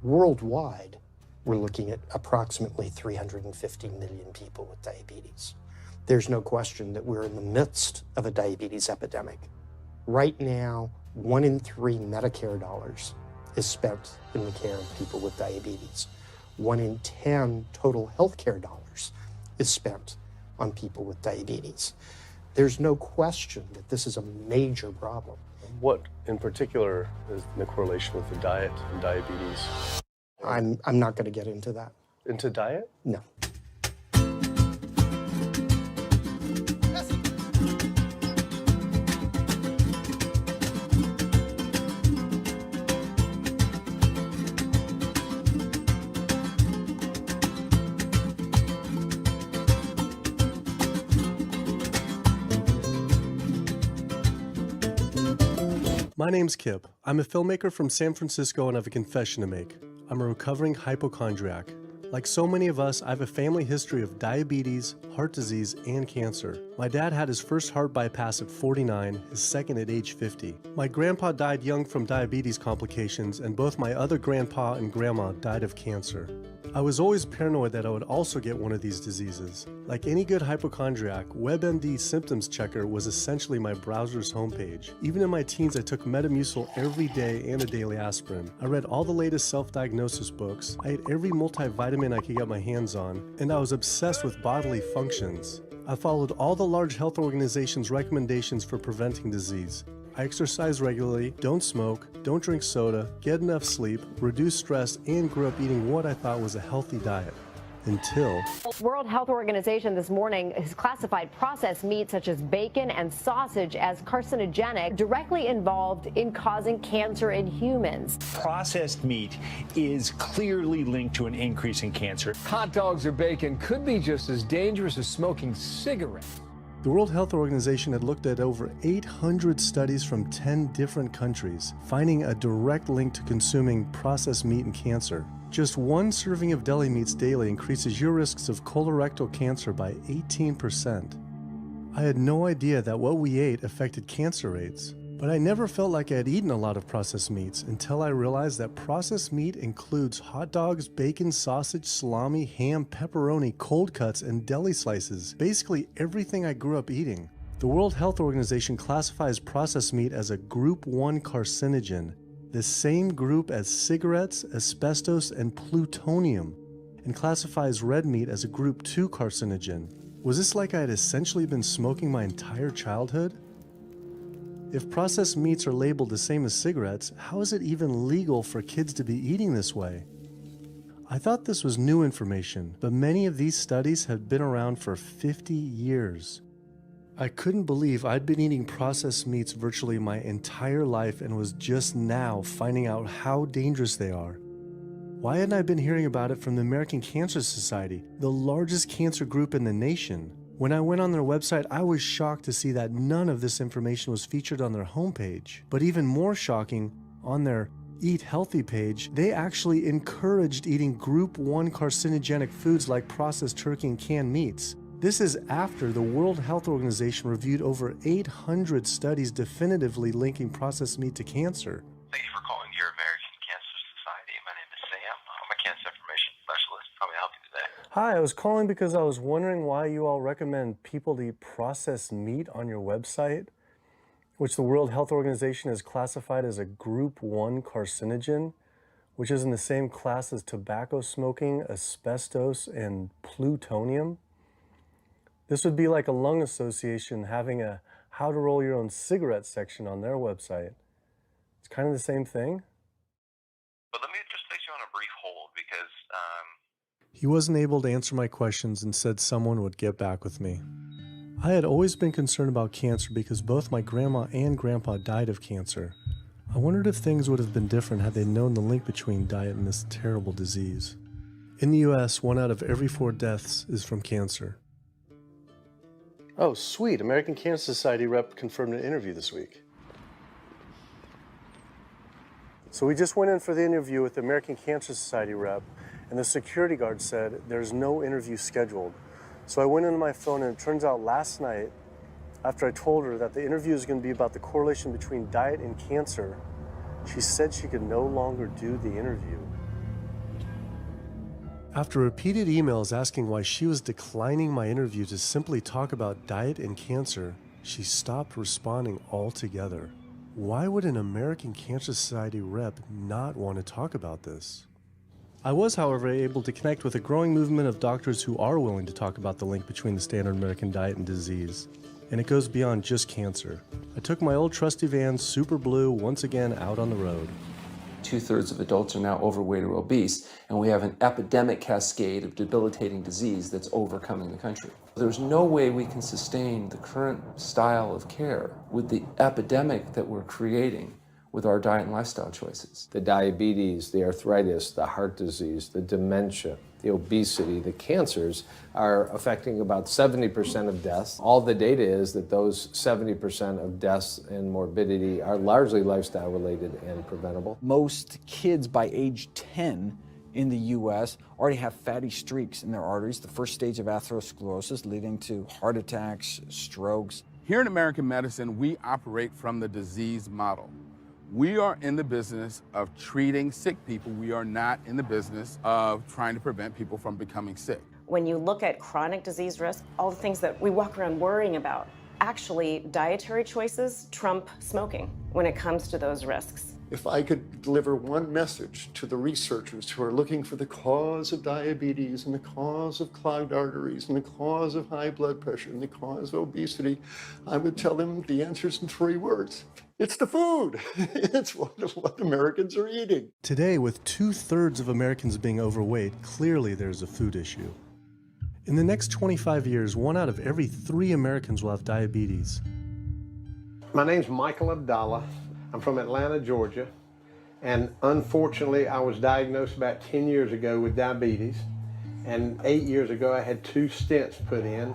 Worldwide, we're looking at approximately 350 million people with diabetes. There's no question that we're in the midst of a diabetes epidemic. Right now, 1 in 3 Medicare dollars is spent in the care of people with diabetes. 1 in 10 total healthcare dollars is spent on people with diabetes. There's no question that this is a major problem. What in particular is the correlation with the diet and diabetes? I'm not going to get into that. Into diet? No. My name's Kip. I'm a filmmaker from San Francisco and I have a confession to make. I'm a recovering hypochondriac. Like so many of us, I have a family history of diabetes, heart disease, and cancer. My dad had his first heart bypass at 49, his second at age 50. My grandpa died young from diabetes complications, and both my other grandpa and grandma died of cancer. I was always paranoid that I would also get one of these diseases. Like any good hypochondriac, WebMD Symptoms Checker was essentially my browser's homepage. Even in my teens, I took Metamucil every day and a daily aspirin. I read all the latest self-diagnosis books, I ate every multivitamin I could get my hands on, and I was obsessed with bodily functions. I followed all the large health organizations' recommendations for preventing disease. I exercise regularly, don't smoke, don't drink soda, get enough sleep, reduce stress, and grew up eating what I thought was a healthy diet. Until... World Health Organization this morning has classified processed meat such as bacon and sausage as carcinogenic, directly involved in causing cancer in humans. Processed meat is clearly linked to an increase in cancer. Hot dogs or bacon could be just as dangerous as smoking cigarettes. The World Health Organization had looked at over 800 studies from 10 different countries, finding a direct link to consuming processed meat and cancer. Just one serving of deli meats daily increases your risks of colorectal cancer by 18%. I had no idea that what we ate affected cancer rates, but I never felt like I had eaten a lot of processed meats until I realized that processed meat includes hot dogs, bacon, sausage, salami, ham, pepperoni, cold cuts, and deli slices, basically everything I grew up eating. The World Health Organization classifies processed meat as a Group 1 carcinogen, the same group as cigarettes, asbestos, and plutonium, and classifies red meat as a Group 2 carcinogen. Was this like I had essentially been smoking my entire childhood? If processed meats are labeled the same as cigarettes, how is it even legal for kids to be eating this way? I thought this was new information, but many of these studies have been around for 50 years. I couldn't believe I'd been eating processed meats virtually my entire life and was just now finding out how dangerous they are. Why hadn't I been hearing about it from the American Cancer Society, the largest cancer group in the nation? When I went on their website, I was shocked to see that none of this information was featured on their homepage. But even more shocking, on their Eat Healthy page, they actually encouraged eating Group 1 carcinogenic foods like processed turkey and canned meats. This is after the World Health Organization reviewed over 800 studies definitively linking processed meat to cancer. Thank you for calling your American Cancer Society. My name is Sam. I'm a cancer information specialist. How may I help you today? Hi, I was calling because I was wondering why you all recommend people to eat processed meat on your website, which the World Health Organization has classified as a Group 1 carcinogen, which is in the same class as tobacco smoking, asbestos, and plutonium. This would be like a lung association having a how to roll your own cigarette section on their website. It's kind of the same thing. But let me just place you on a brief hold because He wasn't able to answer my questions and said someone would get back with me. I had always been concerned about cancer because both my grandma and grandpa died of cancer. I wondered if things would have been different had they known the link between diet and this terrible disease. In the US, 1 out of every 4 deaths is from cancer. Oh, sweet. American Cancer Society rep confirmed an interview this week. So we just went in for the interview with the American Cancer Society rep, and the security guard said there's no interview scheduled. So I went into my phone, and it turns out last night, after I told her that the interview is going to be about the correlation between diet and cancer, she said she could no longer do the interview. After repeated emails asking why she was declining my interview to simply talk about diet and cancer, she stopped responding altogether. Why would an American Cancer Society rep not want to talk about this? I was, however, able to connect with a growing movement of doctors who are willing to talk about the link between the standard American diet and disease. And it goes beyond just cancer. I took my old trusty van, Super Blue, once again out on the road. 2/3 of adults are now overweight or obese, and we have an epidemic cascade of debilitating disease that's overcoming the country. There's no way we can sustain the current style of care with the epidemic that we're creating with our diet and lifestyle choices. The diabetes, the arthritis, the heart disease, the dementia, the obesity, the cancers are affecting about 70% of deaths. All the data is that those 70% of deaths and morbidity are largely lifestyle related and preventable. Most kids by age 10 in the U.S. already have fatty streaks in their arteries, the first stage of atherosclerosis leading to heart attacks, strokes. Here in American medicine, we operate from the disease model. We are in the business of treating sick people. We are not in the business of trying to prevent people from becoming sick. When you look at chronic disease risk, all the things that we walk around worrying about, actually dietary choices trump smoking when it comes to those risks. If I could deliver one message to the researchers who are looking for the cause of diabetes and the cause of clogged arteries and the cause of high blood pressure and the cause of obesity, I would tell them the answer's in 3 words. It's the food. It's what Americans are eating. Today, with 2/3 of Americans being overweight, clearly there's a food issue. In the next 25 years, 1 out of every 3 Americans will have diabetes. My name's Michael Abdallah. I'm from Atlanta, Georgia. And unfortunately, I was diagnosed about 10 years ago with diabetes. And 8 years ago, I had 2 stents put in.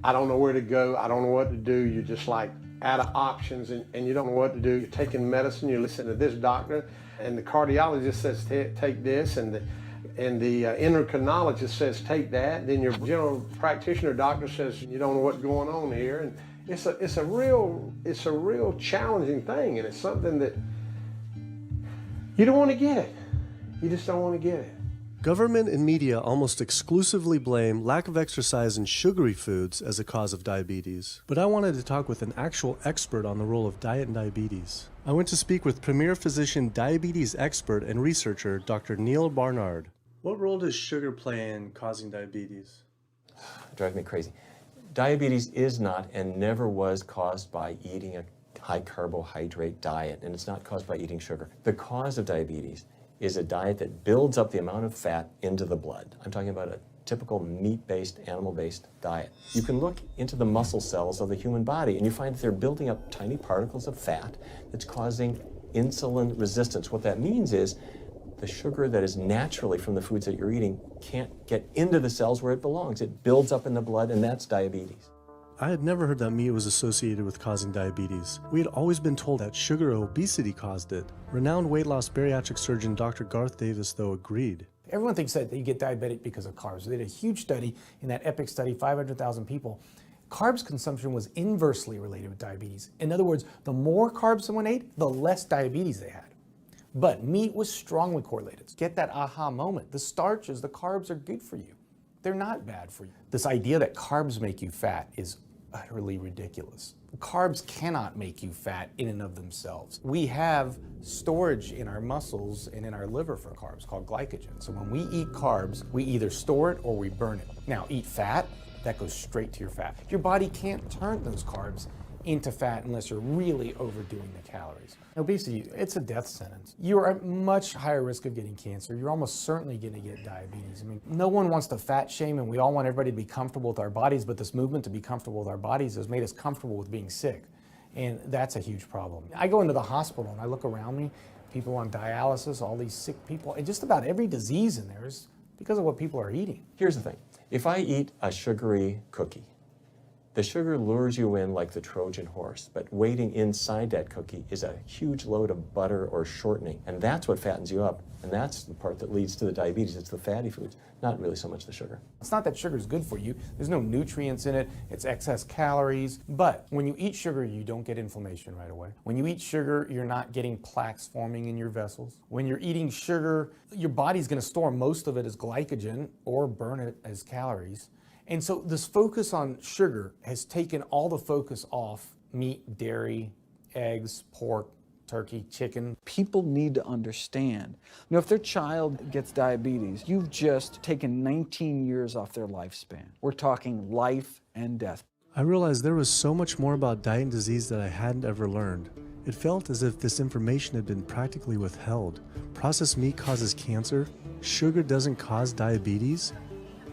I don't know where to go. I don't know what to do. You're just like out of options and you don't know what to do. You're taking medicine, you listen to this doctor, and the cardiologist says take this, and the endocrinologist says take that. Then your general practitioner doctor says you don't know what's going on here, and it's a real challenging thing, and it's something that you don't want to get it. You just don't want to get it. Government and media almost exclusively blame lack of exercise and sugary foods as a cause of diabetes. But I wanted to talk with an actual expert on the role of diet and diabetes. I went to speak with premier physician, diabetes expert, and researcher, Dr. Neil Barnard. What role does sugar play in causing diabetes? It drives me crazy. Diabetes is not and never was caused by eating a high carbohydrate diet, and it's not caused by eating sugar. The cause of diabetes is a diet that builds up the amount of fat into the blood. I'm talking about a typical meat-based, animal-based diet. You can look into the muscle cells of the human body and you find that they're building up tiny particles of fat that's causing insulin resistance. What that means is the sugar that is naturally from the foods that you're eating can't get into the cells where it belongs. It builds up in the blood, and that's diabetes. I had never heard that meat was associated with causing diabetes. We had always been told that sugar or obesity caused it. Renowned weight loss bariatric surgeon Dr. Garth Davis, though, agreed. Everyone thinks that you get diabetic because of carbs. They did a huge study in that EPIC study, 500,000 people. Carbs consumption was inversely related with diabetes. In other words, the more carbs someone ate, the less diabetes they had. But meat was strongly correlated. Get that aha moment. The starches, the carbs are good for you. They're not bad for you. This idea that carbs make you fat is utterly ridiculous. Carbs cannot make you fat in and of themselves. We have storage in our muscles and in our liver for carbs called glycogen. So when we eat carbs, we either store it or we burn it. Now, eat fat, that goes straight to your fat. Your body can't turn those carbs into fat unless you're really overdoing the calories. Obesity, it's a death sentence. You're at much higher risk of getting cancer. You're almost certainly going to get diabetes. I mean, no one wants to fat shame, and we all want everybody to be comfortable with our bodies, but this movement to be comfortable with our bodies has made us comfortable with being sick, and that's a huge problem. I go into the hospital and I look around me, people on dialysis, all these sick people, and just about every disease in there is because of what people are eating. Here's the thing. If I eat a sugary cookie, The sugar lures you in like the Trojan horse, but waiting inside that cookie is a huge load of butter or shortening, and that's what fattens you up, and that's the part that leads to the diabetes. It's the fatty foods, not really so much the sugar. It's not that sugar is good for you. There's no nutrients in it. It's excess calories. But when you eat sugar, you don't get inflammation right away. When you eat sugar, you're not getting plaques forming in your vessels. When you're eating sugar, your body's going to store most of it as glycogen or burn it as calories. And so this focus on sugar has taken all the focus off meat, dairy, eggs, pork, turkey, chicken. People need to understand, you know, if their child gets diabetes, you've just taken 19 years off their lifespan. We're talking life and death. I realized there was so much more about diet and disease that I hadn't ever learned. It felt as if this information had been practically withheld. Processed meat causes cancer. Sugar doesn't cause diabetes.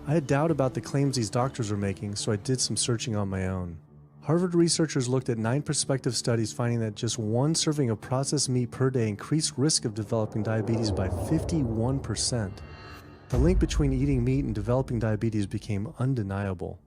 I had doubt about the claims these doctors were making, so I did some searching on my own. Harvard researchers looked at 9 prospective studies finding that just one serving of processed meat per day increased risk of developing diabetes by 51%. The link between eating meat and developing diabetes became undeniable.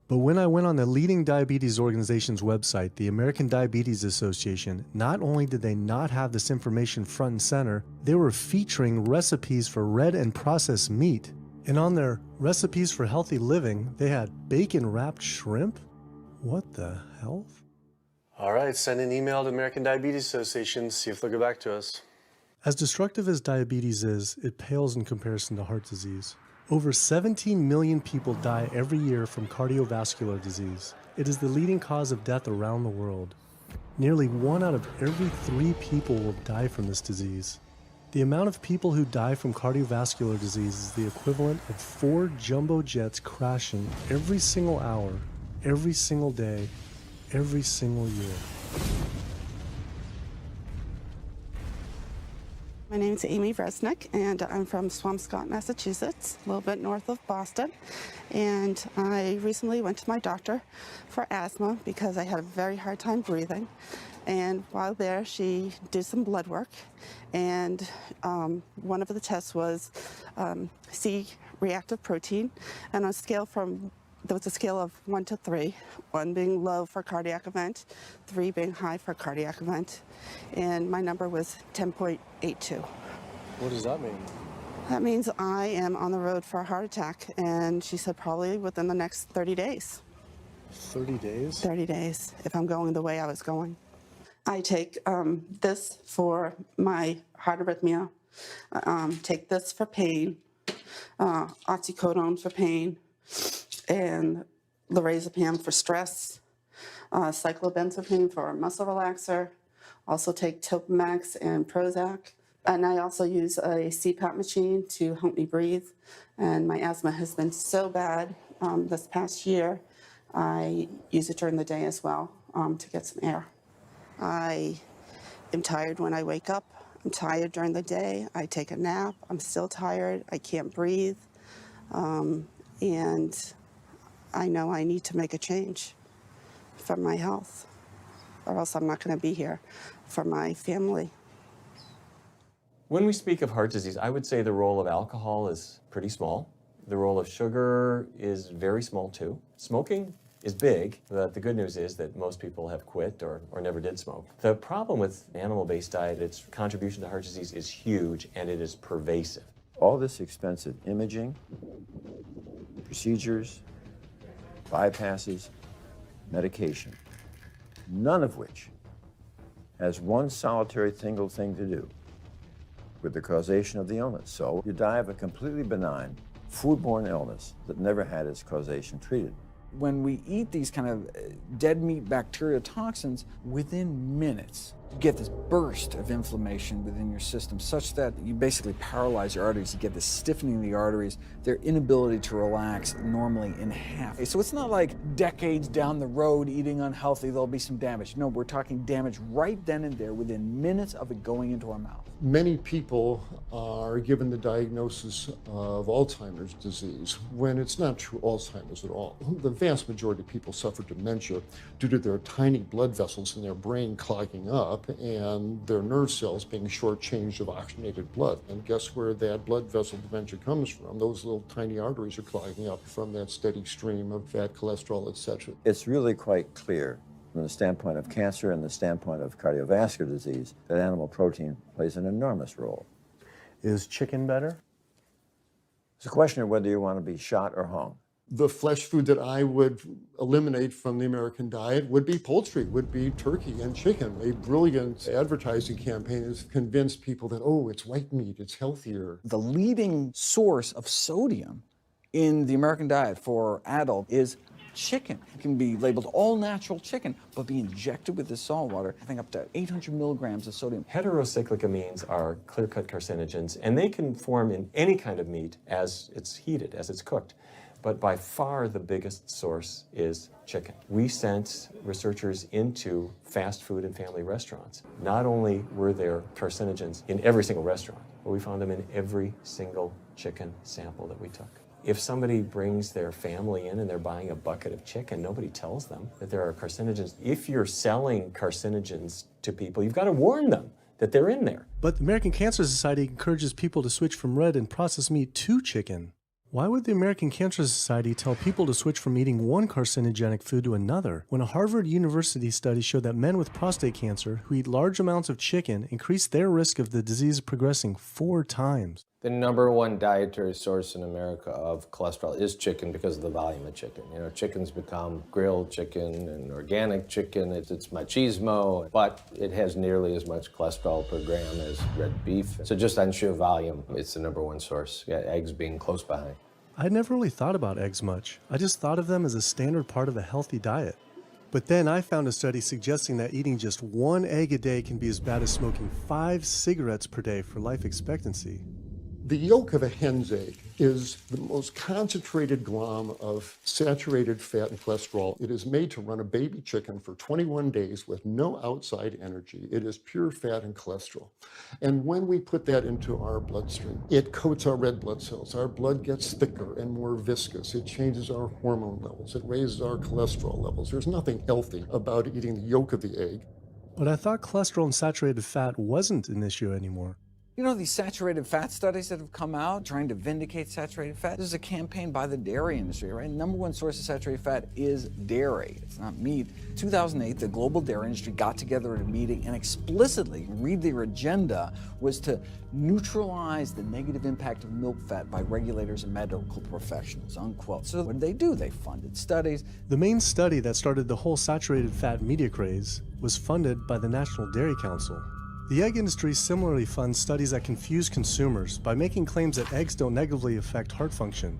But when I went on the leading diabetes organization's website, the American Diabetes Association, not only did they not have this information front and center, they were featuring recipes for red and processed meat. And on their recipes for healthy living, they had bacon-wrapped shrimp? What the hell? All right, send an email to American Diabetes Association, see if they'll get back to us. As destructive as diabetes is, it pales in comparison to heart disease. Over 17 million people die every year from cardiovascular disease. It is the leading cause of death around the world. Nearly 1 out of every 3 people will die from this disease. The amount of people who die from cardiovascular disease is the equivalent of 4 jumbo jets crashing every single hour, every single day, every single year. My name is Amy Resnick, and I'm from Swampscott, Massachusetts, a little bit north of Boston. And I recently went to my doctor for asthma because I had a very hard time breathing. And while there, she did some blood work, and one of the tests was C-reactive protein, and on a scale there was a scale of 1 to 3, 1 being low for cardiac event, 3 being high for cardiac event, and my number was 10.82. What does that mean? That means I am on the road for a heart attack, and she said probably within the next 30 days. 30 days? 30 days, if I'm going the way I was going. I take this for my heart arrhythmia, take this for pain, oxycodone for pain, and lorazepam for stress, cyclobenzaprine for muscle relaxer, also take Topamax and Prozac, and I also use a CPAP machine to help me breathe, and my asthma has been so bad this past year, I use it during the day as well to get some air. I am tired when I wake up, I'm tired during the day, I take a nap, I'm still tired, I can't breathe, and I know I need to make a change for my health, or else I'm not going to be here for my family. When we speak of heart disease, I would say the role of alcohol is pretty small. The role of sugar is very small too. Smoking is big, but the good news is that most people have quit or never did smoke. The problem with animal-based diet, its contribution to heart disease is huge and it is pervasive. All this expensive imaging, procedures, bypasses, medication, none of which has one solitary single thing to do with the causation of the illness. So you die of a completely benign foodborne illness that never had its causation treated. When we eat these kind of dead meat bacteria toxins, within minutes, you get this burst of inflammation within your system such that you basically paralyze your arteries. You get this stiffening of the arteries, their inability to relax normally in half. So it's not like decades down the road eating unhealthy, there'll be some damage. No, we're talking damage right then and there within minutes of it going into our mouth. Many people are given the diagnosis of Alzheimer's disease when it's not true Alzheimer's at all. The vast majority of people suffer dementia due to their tiny blood vessels in their brain clogging up and their nerve cells being shortchanged of oxygenated blood. And guess where that blood vessel dementia comes from? Those little tiny arteries are clogging up from that steady stream of fat, cholesterol, etc. It's really quite clear from the standpoint of cancer and the standpoint of cardiovascular disease that animal protein plays an enormous role. Is chicken better? It's a question of whether you want to be shot or hung. The flesh food that I would eliminate from the American diet would be poultry, would be turkey and chicken. A brilliant advertising campaign has convinced people that, oh, it's white meat, it's healthier. The leading source of sodium in the American diet for adult is chicken. It can be labeled all natural chicken, but be injected with this salt water, I think up to 800 milligrams of sodium. Heterocyclic amines are clear-cut carcinogens, and they can form in any kind of meat as it's heated, as it's cooked. But by far the biggest source is chicken. We sent researchers into fast food and family restaurants. Not only were there carcinogens in every single restaurant, but we found them in every single chicken sample that we took. If somebody brings their family in and they're buying a bucket of chicken, nobody tells them that there are carcinogens. If you're selling carcinogens to people, you've got to warn them that they're in there. But the American Cancer Society encourages people to switch from red and processed meat to chicken. Why would the American Cancer Society tell people to switch from eating one carcinogenic food to another when a Harvard University study showed that men with prostate cancer who eat large amounts of chicken increase their risk of the disease progressing 4 times? The #1 dietary source in America of cholesterol is chicken because of the volume of chicken. You know, chicken's become grilled chicken and organic chicken. It's machismo, but it has nearly as much cholesterol per gram as red beef. So just on sheer volume, it's the #1 source. Yeah, eggs being close behind. I'd never really thought about eggs much. I just thought of them as a standard part of a healthy diet. But then I found a study suggesting that eating just 1 egg a day can be as bad as smoking 5 cigarettes per day for life expectancy. The yolk of a hen's egg is the most concentrated glom of saturated fat and cholesterol. It is made to run a baby chicken for 21 days with no outside energy. It is pure fat and cholesterol. And when we put that into our bloodstream, it coats our red blood cells. Our blood gets thicker and more viscous. It changes our hormone levels. It raises our cholesterol levels. There's nothing healthy about eating the yolk of the egg. But I thought cholesterol and saturated fat wasn't an issue anymore. You know, these saturated fat studies that have come out trying to vindicate saturated fat, this is a campaign by the dairy industry, right? #1 source of saturated fat is dairy. It's not meat. 2008, the global dairy industry got together at a meeting and explicitly, read their agenda, was to neutralize the negative impact of milk fat by regulators and medical professionals, unquote. So what did? They funded studies. The main study that started the whole saturated fat media craze was funded by the National Dairy Council. The egg industry similarly funds studies that confuse consumers by making claims that eggs don't negatively affect heart function.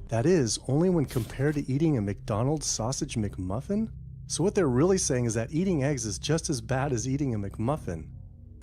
That is, only when compared to eating a McDonald's sausage McMuffin? So what they're really saying is that eating eggs is just as bad as eating a McMuffin.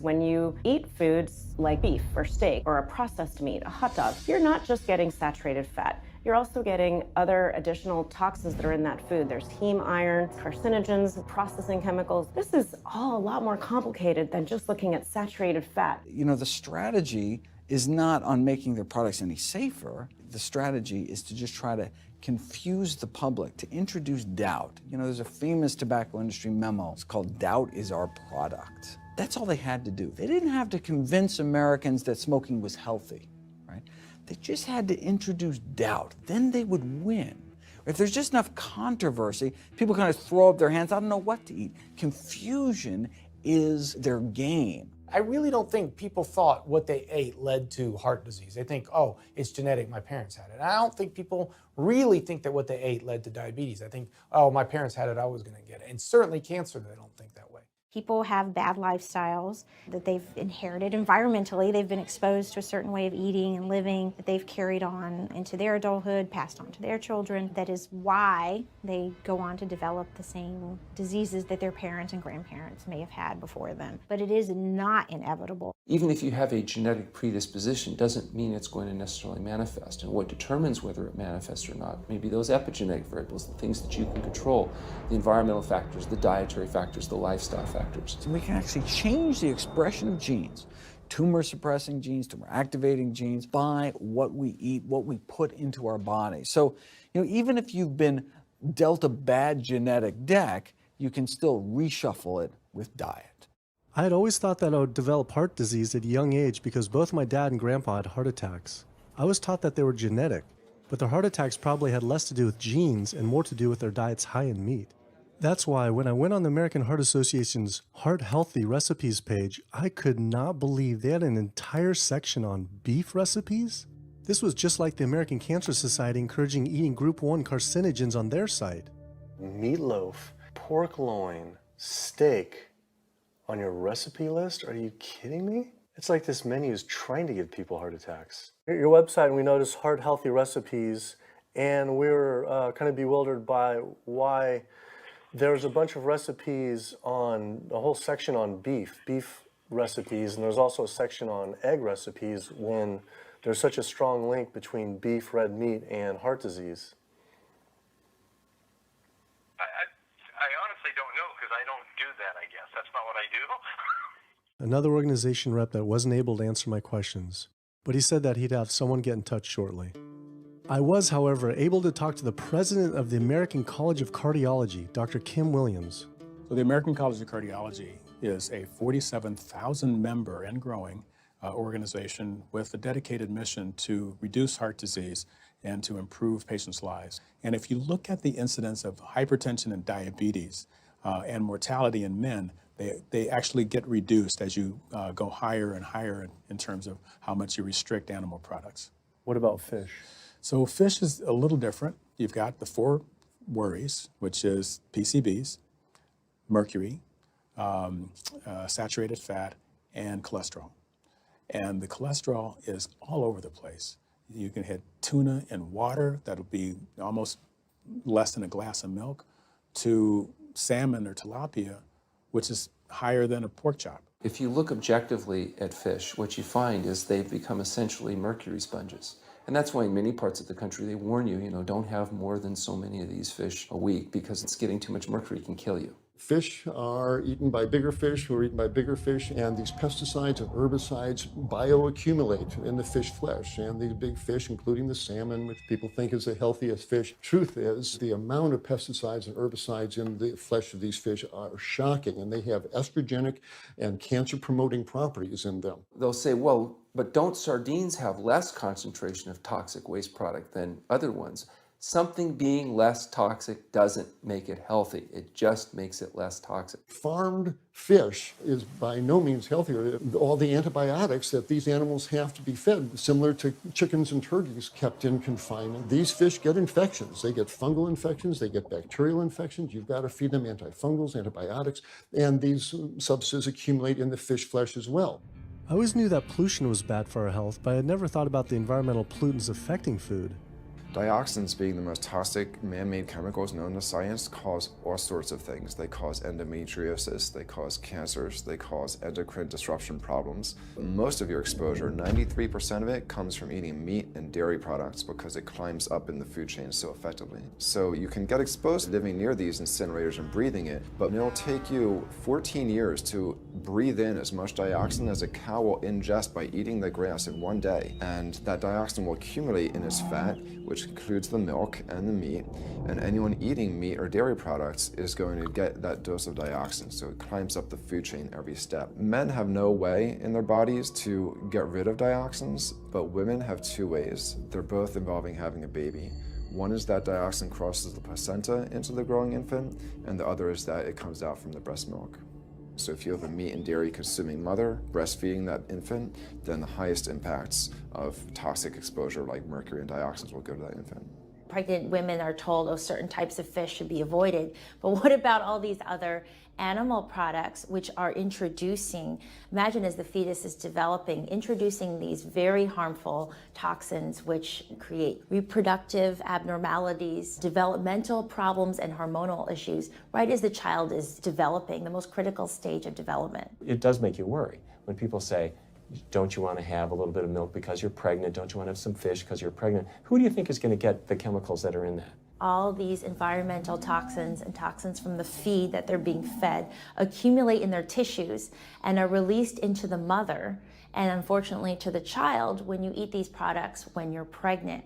When you eat foods like beef or steak or a processed meat, a hot dog, you're not just getting saturated fat. You're also getting other additional toxins that are in that food. There's heme iron, carcinogens, processing chemicals. This is all a lot more complicated than just looking at saturated fat. You know, the strategy is not on making their products any safer. The strategy is to just try to confuse the public, to introduce doubt. You know, there's a famous tobacco industry memo. It's called "Doubt is Our Product." That's all they had to do. They didn't have to convince Americans that smoking was healthy, right? They just had to introduce doubt. Then they would win. If there's just enough controversy, people kind of throw up their hands, I don't know what to eat. Confusion is their game. I really don't think people thought what they ate led to heart disease. They think, oh, it's genetic, my parents had it. And I don't think people really think that what they ate led to diabetes. I think, oh, my parents had it, I was gonna get it. And certainly cancer, they don't think that way. People have bad lifestyles that they've inherited environmentally. They've been exposed to a certain way of eating and living that they've carried on into their adulthood, passed on to their children. That is why they go on to develop the same diseases that their parents and grandparents may have had before them. But it is not inevitable. Even if you have a genetic predisposition, doesn't mean it's going to necessarily manifest. And what determines whether it manifests or not may be those epigenetic variables, the things that you can control, the environmental factors, the dietary factors, the lifestyle factors. So we can actually change the expression of genes tumor suppressing genes, tumor activating genes, by what we eat, what we put into our body. So, even if you've been dealt a bad genetic deck, you can still reshuffle it with diet. I had always thought that I would develop heart disease at a young age because both my dad and grandpa had heart attacks. I was taught that they were genetic, but their heart attacks probably had less to do with genes and more to do with their diets high in meat. That's why when I went on the American Heart Association's Heart Healthy Recipes page, I could not believe they had an entire section on beef recipes. This was just like the American Cancer Society encouraging eating Group 1 carcinogens on their site. Meatloaf, pork loin, steak on your recipe list? Are you kidding me? It's like this menu is trying to give people heart attacks. Your website, and we noticed Heart Healthy Recipes, and we were kind of bewildered by why there's a bunch of recipes on, a whole section on beef recipes, and there's also a section on egg recipes when there's such a strong link between beef, red meat, and heart disease. I honestly don't know because I don't do that, I guess. That's not what I do. Another organization rep that wasn't able to answer my questions, but he said that he'd have someone get in touch shortly. I was, however, able to talk to the president of the American College of Cardiology, Dr. Kim Williams. So the American College of Cardiology is a 47,000 member and growing organization with a dedicated mission to reduce heart disease and to improve patients' lives. And if you look at the incidence of hypertension and diabetes and mortality in men, they actually get reduced as you go higher and higher in terms of how much you restrict animal products. What about fish? So fish is a little different. You've got the 4 worries, which is PCBs, mercury, saturated fat, and cholesterol. And the cholesterol is all over the place. You can hit tuna in water, that'll be almost less than a glass of milk, to salmon or tilapia, which is higher than a pork chop. If you look objectively at fish, what you find is they've become essentially mercury sponges. And that's why in many parts of the country they warn you, don't have more than so many of these fish a week because it's getting too much mercury can kill you. Fish are eaten by bigger fish who are eaten by bigger fish, and these pesticides and herbicides bioaccumulate in the fish flesh. And these big fish, including the salmon, which people think is the healthiest fish, truth is the amount of pesticides and herbicides in the flesh of these fish are shocking, and they have estrogenic and cancer-promoting properties in them. They'll say, well, but don't sardines have less concentration of toxic waste product than other ones? Something being less toxic doesn't make it healthy. It just makes it less toxic. Farmed fish is by no means healthier. All the antibiotics that these animals have to be fed, similar to chickens and turkeys kept in confinement. These fish get infections. They get fungal infections, they get bacterial infections. You've got to feed them antifungals, antibiotics, and these substances accumulate in the fish flesh as well. I always knew that pollution was bad for our health, but I had never thought about the environmental pollutants affecting food. Dioxins, being the most toxic man-made chemicals known to science, cause all sorts of things. They cause endometriosis, they cause cancers, they cause endocrine disruption problems. Most of your exposure, 93% of it, comes from eating meat and dairy products because it climbs up in the food chain so effectively. So you can get exposed living near these incinerators and breathing it, but it'll take you 14 years to breathe in as much dioxin as a cow will ingest by eating the grass in one day. And that dioxin will accumulate in its fat, which includes the milk and the meat, and anyone eating meat or dairy products is going to get that dose of dioxin, so it climbs up the food chain every step. Men have no way in their bodies to get rid of dioxins, but women have 2 ways. They're both involving having a baby. One is that dioxin crosses the placenta into the growing infant, and the other is that it comes out from the breast milk. So if you have a meat and dairy consuming mother breastfeeding that infant, then the highest impacts of toxic exposure like mercury and dioxins will go to that infant. Pregnant women are told, oh, certain types of fish should be avoided. But what about all these other animal products which are introducing, imagine as the fetus is developing, introducing these very harmful toxins which create reproductive abnormalities, developmental problems, and hormonal issues right as the child is developing, the most critical stage of development. It does make you worry when people say, don't you want to have a little bit of milk because you're pregnant? Don't you want to have some fish because you're pregnant? Who do you think is going to get the chemicals that are in that? All these environmental toxins and toxins from the feed that they're being fed accumulate in their tissues and are released into the mother. and unfortunately to the child when you eat these products when you're pregnant.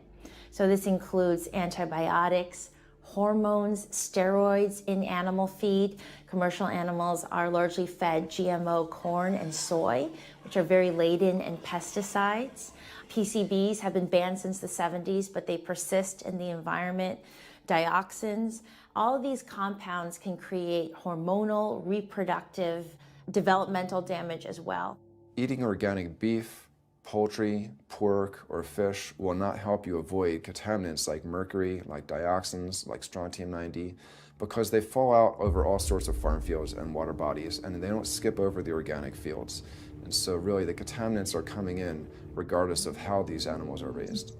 So this includes antibiotics, hormones, steroids in animal feed. Commercial animals are largely fed GMO corn and soy, which are very laden in pesticides. PCBs have been banned since the 70s, but they persist in the environment. Dioxins, all of these compounds can create hormonal, reproductive, developmental damage as well. Eating organic beef, poultry, pork, or fish will not help you avoid contaminants like mercury, like dioxins, like strontium-90, because they fall out over all sorts of farm fields and water bodies, and they don't skip over the organic fields. And so really the contaminants are coming in regardless of how these animals are raised.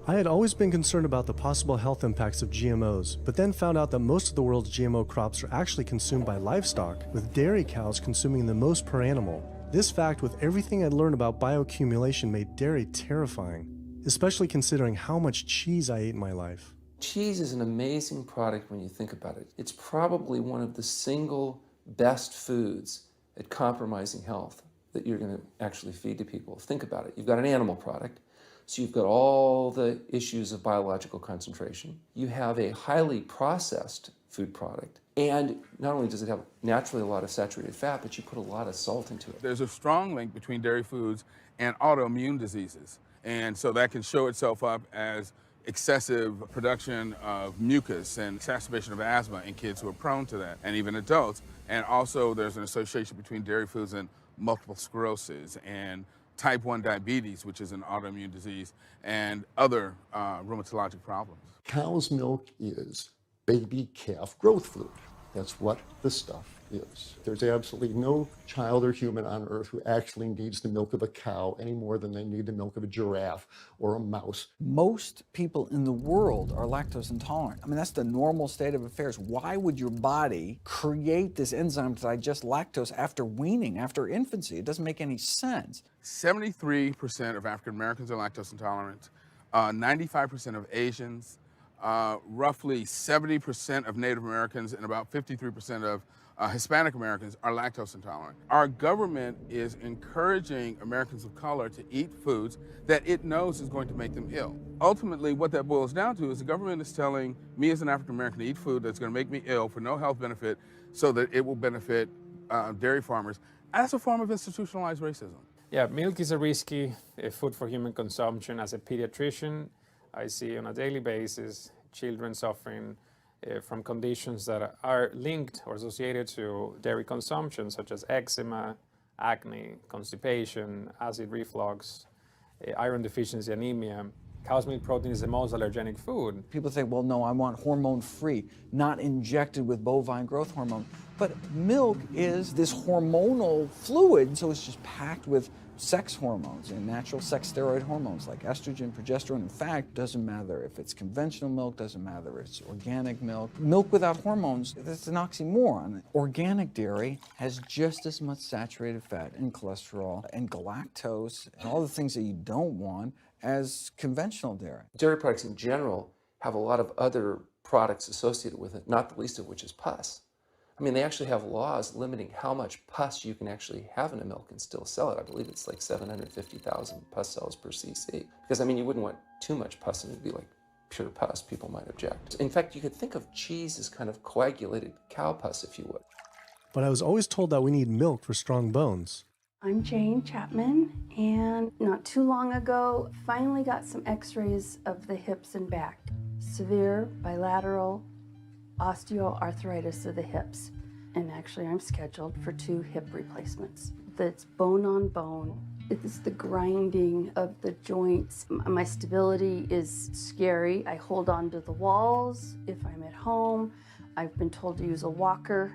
I had always been concerned about the possible health impacts of GMOs, but then found out that most of the world's GMO crops are actually consumed by livestock, with dairy cows consuming the most per animal. This fact, with everything I'd learned about bioaccumulation, made dairy terrifying, especially considering how much cheese I ate in my life. Cheese is an amazing product when you think about it. It's probably one of the single best foods at compromising health that you're going to actually feed to people. Think about it. You've got an animal product, so you've got all the issues of biological concentration. You have a highly processed food product, and not only does it have naturally a lot of saturated fat, but you put a lot of salt into it. There's a strong link between dairy foods and autoimmune diseases, and so that can show itself up as excessive production of mucus and exacerbation of asthma in kids who are prone to that, and even adults. And also there's an association between dairy foods and multiple sclerosis and type 1 diabetes, which is an autoimmune disease, and other rheumatologic problems. Cow's milk is baby calf growth fluid. That's what the stuff is. There's absolutely no child or human on earth who actually needs the milk of a cow any more than they need the milk of a giraffe or a mouse. Most people in the world are lactose intolerant. I mean, that's the normal state of affairs. Why would your body create this enzyme to digest lactose after weaning, after infancy? It doesn't make any sense. 73% of African Americans are lactose intolerant, 95% of Asians, roughly 70% of Native Americans, and about 53% of Hispanic Americans are lactose intolerant. Our government is encouraging Americans of color to eat foods that it knows is going to make them ill. Ultimately, what that boils down to is the government is telling me as an African American to eat food that's going to make me ill for no health benefit so that it will benefit dairy farmers as a form of institutionalized racism. Yeah, milk is a risky food for human consumption. As a pediatrician, I see on a daily basis children suffering from conditions that are linked or associated to dairy consumption, such as eczema, acne, constipation, acid reflux, iron deficiency, anemia. Cow's milk protein is the most allergenic food. People say, well, no, I want hormone-free, not injected with bovine growth hormone. But milk is this hormonal fluid, so it's just packed with sex hormones and natural sex steroid hormones like estrogen, progesterone. In fact, doesn't matter if it's conventional milk, doesn't matter if it's organic milk. Milk without hormones, that's an oxymoron. Organic dairy has just as much saturated fat and cholesterol and galactose and all the things that you don't want as conventional dairy. Dairy products in general have a lot of other products associated with it, not the least of which is pus. I mean, they actually have laws limiting how much pus you can actually have in a milk and still sell it. I believe it's like 750,000 pus cells per cc. Because, I mean, you wouldn't want too much pus and it would be like pure pus. People might object. In fact, you could think of cheese as kind of coagulated cow pus, if you would. But I was always told that we need milk for strong bones. I'm Jane Chapman, and not too long ago, finally got some x-rays of the hips and back. Severe bilateral osteoarthritis of the hips. And actually, I'm scheduled for 2 hip replacements. That's bone on bone. It's the grinding of the joints. My stability is scary. I hold on to the walls if I'm at home. I've been told to use a walker.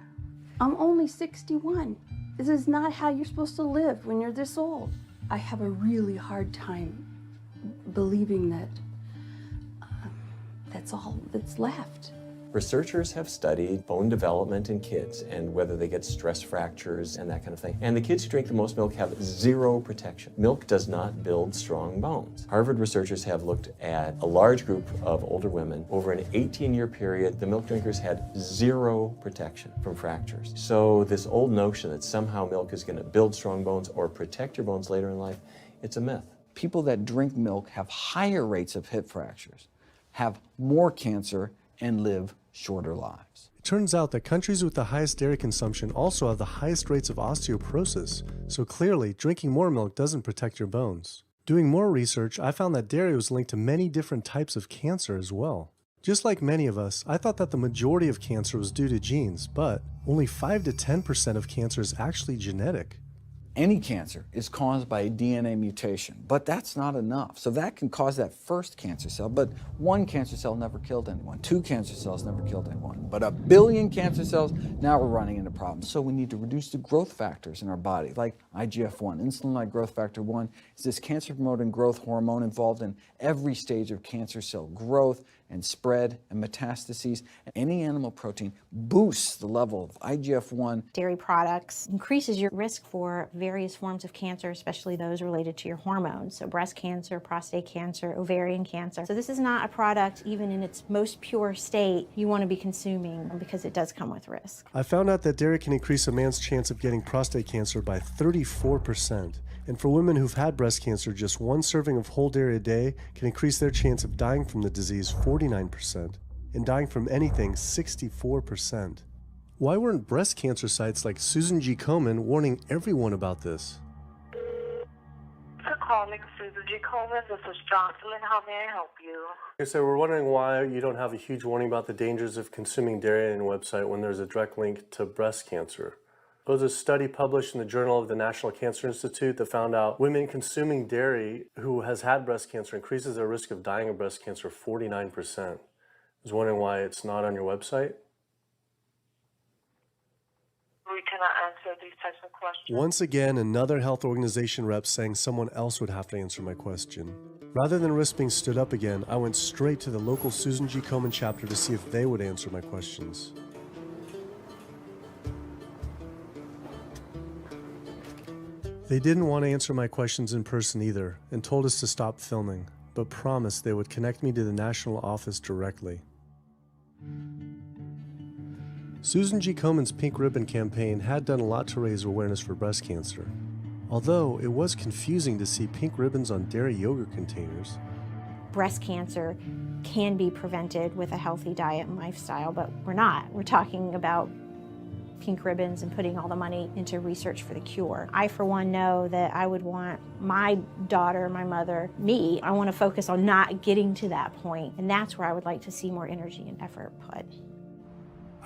I'm only 61. This is not how you're supposed to live when you're this old. I have a really hard time believing that that's all that's left. Researchers have studied bone development in kids and whether they get stress fractures and that kind of thing. And the kids who drink the most milk have zero protection. Milk does not build strong bones. Harvard researchers have looked at a large group of older women. Over an 18-year period, the milk drinkers had zero protection from fractures. So this old notion that somehow milk is going to build strong bones or protect your bones later in life, it's a myth. People that drink milk have higher rates of hip fractures, have more cancer, and live shorter lives. It turns out that countries with the highest dairy consumption also have the highest rates of osteoporosis, so clearly drinking more milk doesn't protect your bones. Doing more research, I found that dairy was linked to many different types of cancer as well. Just like many of us, I thought that the majority of cancer was due to genes, but only 5 to 10% of cancer is actually genetic. Any cancer is caused by a DNA mutation, but that's not enough. So that can cause that first cancer cell, but one cancer cell never killed anyone. 2 cancer cells never killed anyone. But 1 billion cancer cells, now we're running into problems. So we need to reduce the growth factors in our body, like IGF-1. Insulin-like growth factor 1 is this cancer-promoting growth hormone involved in every stage of cancer cell growth and spread and metastases. Any animal protein boosts the level of IGF-1. Dairy products increases your risk for various forms of cancer, especially those related to your hormones. So breast cancer, prostate cancer, ovarian cancer. So this is not a product, even in its most pure state, you want to be consuming because it does come with risk. I found out that dairy can increase a man's chance of getting prostate cancer by 34%. And for women who've had breast cancer, just 1 serving of whole dairy a day can increase their chance of dying from the disease 49%, and dying from anything 64%. Why weren't breast cancer sites like Susan G. Komen warning everyone about this? For calling Susan G. Komen, this is Jocelyn. How may I help you? Okay, so we're wondering why you don't have a huge warning about the dangers of consuming dairy on your website when there's a direct link to breast cancer. There was a study published in the Journal of the National Cancer Institute that found out women consuming dairy who has had breast cancer increases their risk of dying of breast cancer 49%. I was wondering why it's not on your website. We cannot answer these types of questions. Once again, another health organization rep saying someone else would have to answer my question. Rather than risk being stood up again, I went straight to the local Susan G. Komen chapter to see if they would answer my questions. They didn't want to answer my questions in person either, and told us to stop filming, but promised they would connect me to the national office directly. Susan G. Komen's Pink Ribbon campaign had done a lot to raise awareness for breast cancer, although it was confusing to see pink ribbons on dairy yogurt containers. Breast cancer can be prevented with a healthy diet and lifestyle, but we're not. We're talking about pink ribbons and putting all the money into research for the cure. I, for one, know that I would want my daughter, my mother, me, I want to focus on not getting to that point, and that's where I would like to see more energy and effort put.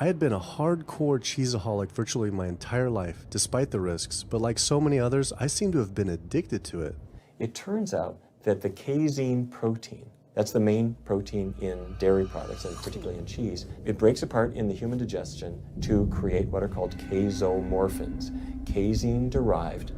I had been a hardcore cheeseaholic virtually my entire life, despite the risks, but like so many others, I seem to have been addicted to it. It turns out that the casein protein, that's the main protein in dairy products, and particularly in cheese. It breaks apart in the human digestion to create what are called casomorphins, casein-derived,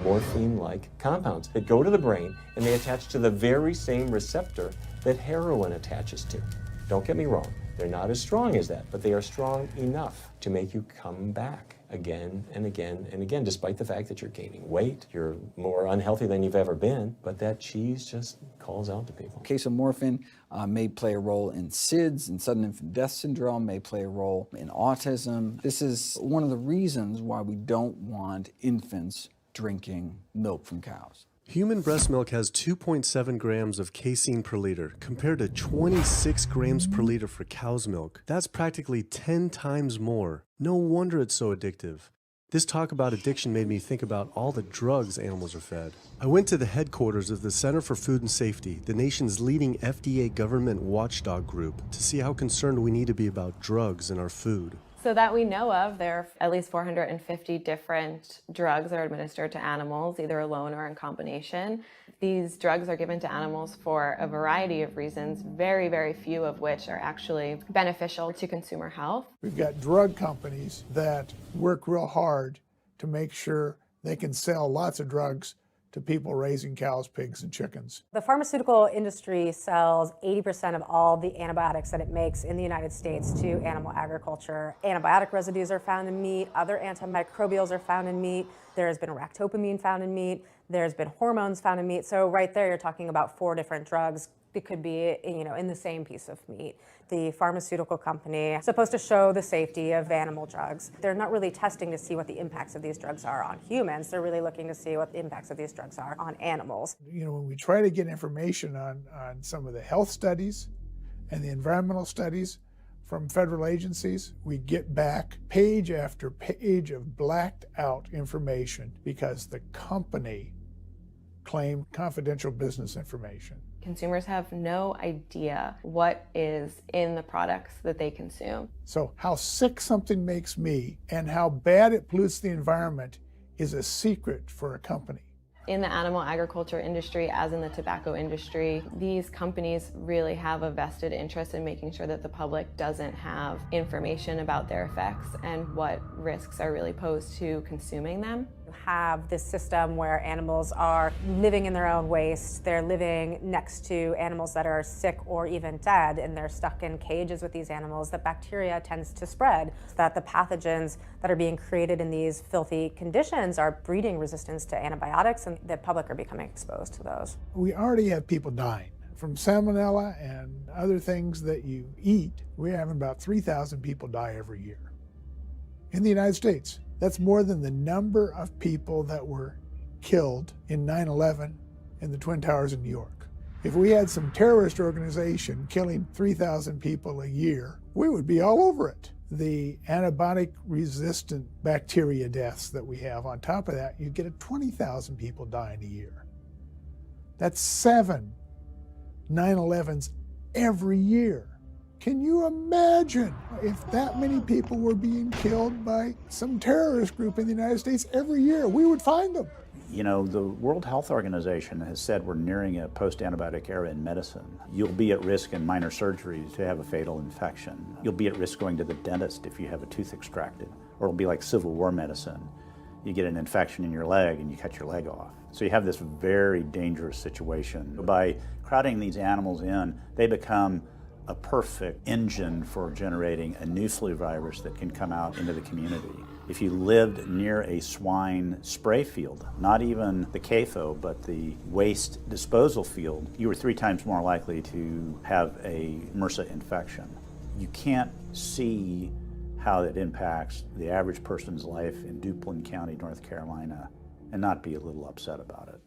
morphine-like compounds that go to the brain, and they attach to the very same receptor that heroin attaches to. Don't get me wrong, they're not as strong as that, but they are strong enough to make you come back again and again and again, despite the fact that you're gaining weight, you're more unhealthy than you've ever been, but that cheese just calls out to people. Casomorphin may play a role in SIDS, in sudden infant death syndrome, may play a role in autism. This is one of the reasons why we don't want infants drinking milk from cows. Human breast milk has 2.7 grams of casein per liter, compared to 26 grams per liter for cow's milk. That's practically 10 times more. No wonder it's so addictive. This talk about addiction made me think about all the drugs animals are fed. I went to the headquarters of the Center for Food and Safety, the nation's leading FDA government watchdog group, to see how concerned we need to be about drugs in our food. So that we know of, there are at least 450 different drugs that are administered to animals, either alone or in combination. These drugs are given to animals for a variety of reasons, very, very few of which are actually beneficial to consumer health. We've got drug companies that work real hard to make sure they can sell lots of drugs to people raising cows, pigs, and chickens. The pharmaceutical industry sells 80% of all the antibiotics that it makes in the United States to animal agriculture. Antibiotic residues are found in meat, other antimicrobials are found in meat, there's been ractopamine found in meat, there's been hormones found in meat. So right there you're talking about 4 different drugs. It could be, in the same piece of meat. The pharmaceutical company is supposed to show the safety of animal drugs. They're not really testing to see what the impacts of these drugs are on humans. They're really looking to see what the impacts of these drugs are on animals. When we try to get information on some of the health studies and the environmental studies from federal agencies, we get back page after page of blacked out information because the company claimed confidential business information. Consumers have no idea what is in the products that they consume. So how sick something makes me and how bad it pollutes the environment is a secret for a company. In the animal agriculture industry, as in the tobacco industry, these companies really have a vested interest in making sure that the public doesn't have information about their effects and what risks are really posed to consuming them. You have this system where animals are living in their own waste. They're living next to animals that are sick or even dead, and they're stuck in cages with these animals. The bacteria tends to spread, so that the pathogens that are being created in these filthy conditions are breeding resistance to antibiotics, and the public are becoming exposed to those. We already have people dying from salmonella and other things that you eat. We're having about 3,000 people die every year in the United States. That's more than the number of people that were killed in 9/11 in the Twin Towers in New York. If we had some terrorist organization killing 3,000 people a year, we would be all over it. The antibiotic-resistant bacteria deaths that we have, on top of that, you get 20,000 people dying a year. That's 7 9/11s every year. Can you imagine if that many people were being killed by some terrorist group in the United States every year? We would find them. The World Health Organization has said we're nearing a post-antibiotic era in medicine. You'll be at risk in minor surgeries to have a fatal infection. You'll be at risk going to the dentist if you have a tooth extracted. Or it'll be like Civil War medicine. You get an infection in your leg and you cut your leg off. So you have this very dangerous situation. By crowding these animals in, they become a perfect engine for generating a new flu virus that can come out into the community. If you lived near a swine spray field, not even the CAFO, but the waste disposal field, you were 3 times more likely to have a MRSA infection. You can't see how it impacts the average person's life in Duplin County, North Carolina, and not be a little upset about it.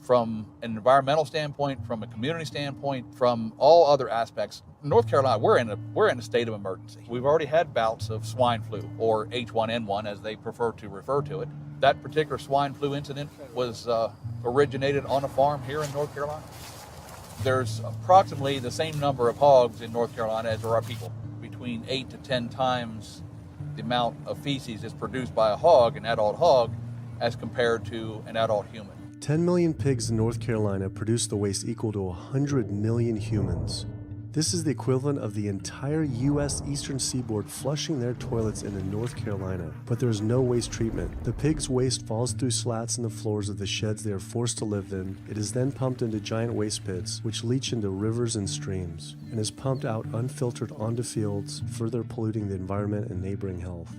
From an environmental standpoint, from a community standpoint, from all other aspects, North Carolina, we're in a state of emergency. We've already had bouts of swine flu, or H1N1 as they prefer to refer to it. That particular swine flu incident was originated on a farm here in North Carolina. There's approximately the same number of hogs in North Carolina as there are people. Between 8 to 10 times the amount of feces is produced by a hog, an adult hog, as compared to an adult human. 10 million pigs in North Carolina produce the waste equal to 100 million humans. This is the equivalent of the entire U.S. Eastern Seaboard flushing their toilets into North Carolina, but there is no waste treatment. The pigs' waste falls through slats in the floors of the sheds they are forced to live in. It is then pumped into giant waste pits, which leach into rivers and streams, and is pumped out unfiltered onto fields, further polluting the environment and neighboring health.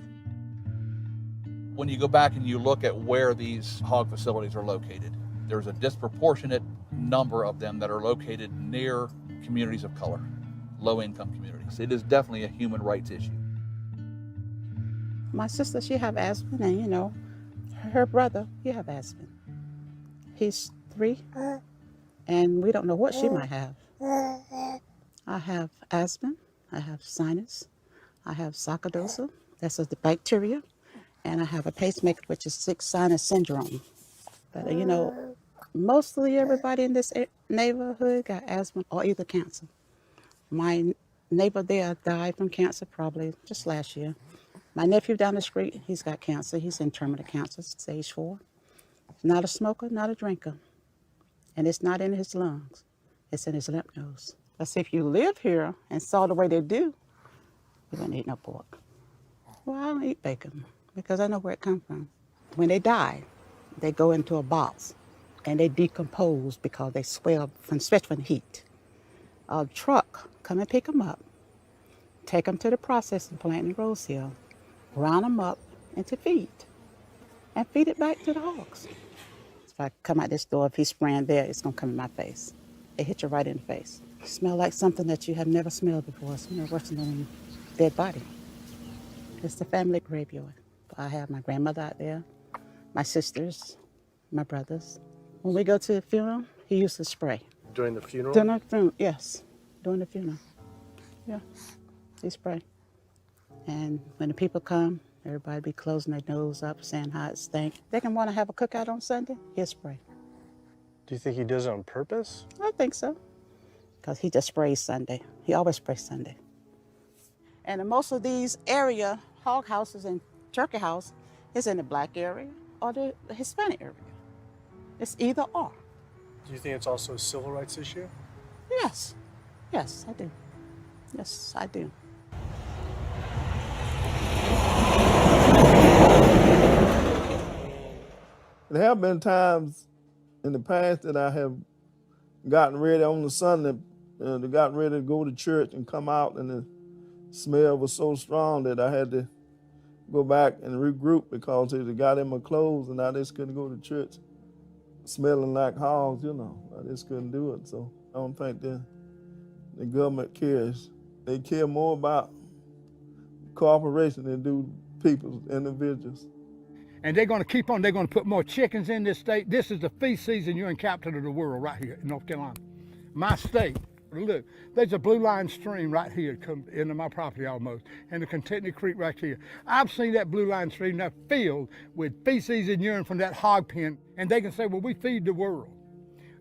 When you go back and you look at where these hog facilities are located, there's a disproportionate number of them that are located near communities of color, low-income communities. It is definitely a human rights issue. My sister, she have asthma, and her brother, he have asthma. He's 3, and we don't know what she might have. I have asthma, I have sinus, I have sarcoidosis, that's the bacteria, and I have a pacemaker, which is 6 sinus syndrome. But mostly everybody in this neighborhood got asthma or either cancer. My neighbor there died from cancer probably just last year. My nephew down the street, he's got cancer. He's in terminal cancer, stage 4. Not a smoker, not a drinker. And it's not in his lungs. It's in his lymph nodes. But see, if you live here and saw the way they do, you wouldn't eat no pork. Well, I don't eat bacon because I know where it comes from. When they die, They go into a box and they decompose because they swell especially from heat. A truck come and pick them up, take them to the processing plant in Rose Hill, round them up into feed, and feed it back to the hogs. If I come out this door, if he's spraying there, it's gonna come in my face. It hit you right in the face. Smell like something that you have never smelled before. It smells worse than a dead body. It's the family graveyard. I have my grandmother out there, my sisters, my brothers. When we go to the funeral, he used to spray. During the funeral? During the funeral, yes. During the funeral. Yeah, he spray. And when the people come, everybody be closing their nose up, saying how it stink. They can want to have a cookout on Sunday, he'll spray. Do you think he does it on purpose? I think so. Because he just sprays Sunday. He always sprays Sunday. And in most of these area, hog houses and turkey house is in the black area or the Hispanic area. It's either or. Do you think it's also a civil rights issue? Yes. Yes, I do. Yes, I do. There have been times in the past that I have gotten ready on the Sunday, gotten ready to go to church and come out, and the smell was so strong that I had to go back and regroup because it got in my clothes and I just couldn't go to church smelling like hogs, you know. I just couldn't do it. So I don't think the government cares. They care more about corporations than do people, individuals. And they're going to keep on, they're going to put more chickens in this state. This is the feast season. You're in capital of the world right here in North Carolina. My state. Look, there's a blue line stream right here come into my property almost, and the Contentney Creek right here. I've seen that blue line stream now filled with feces and urine from that hog pen, and they can say, well, we feed the world.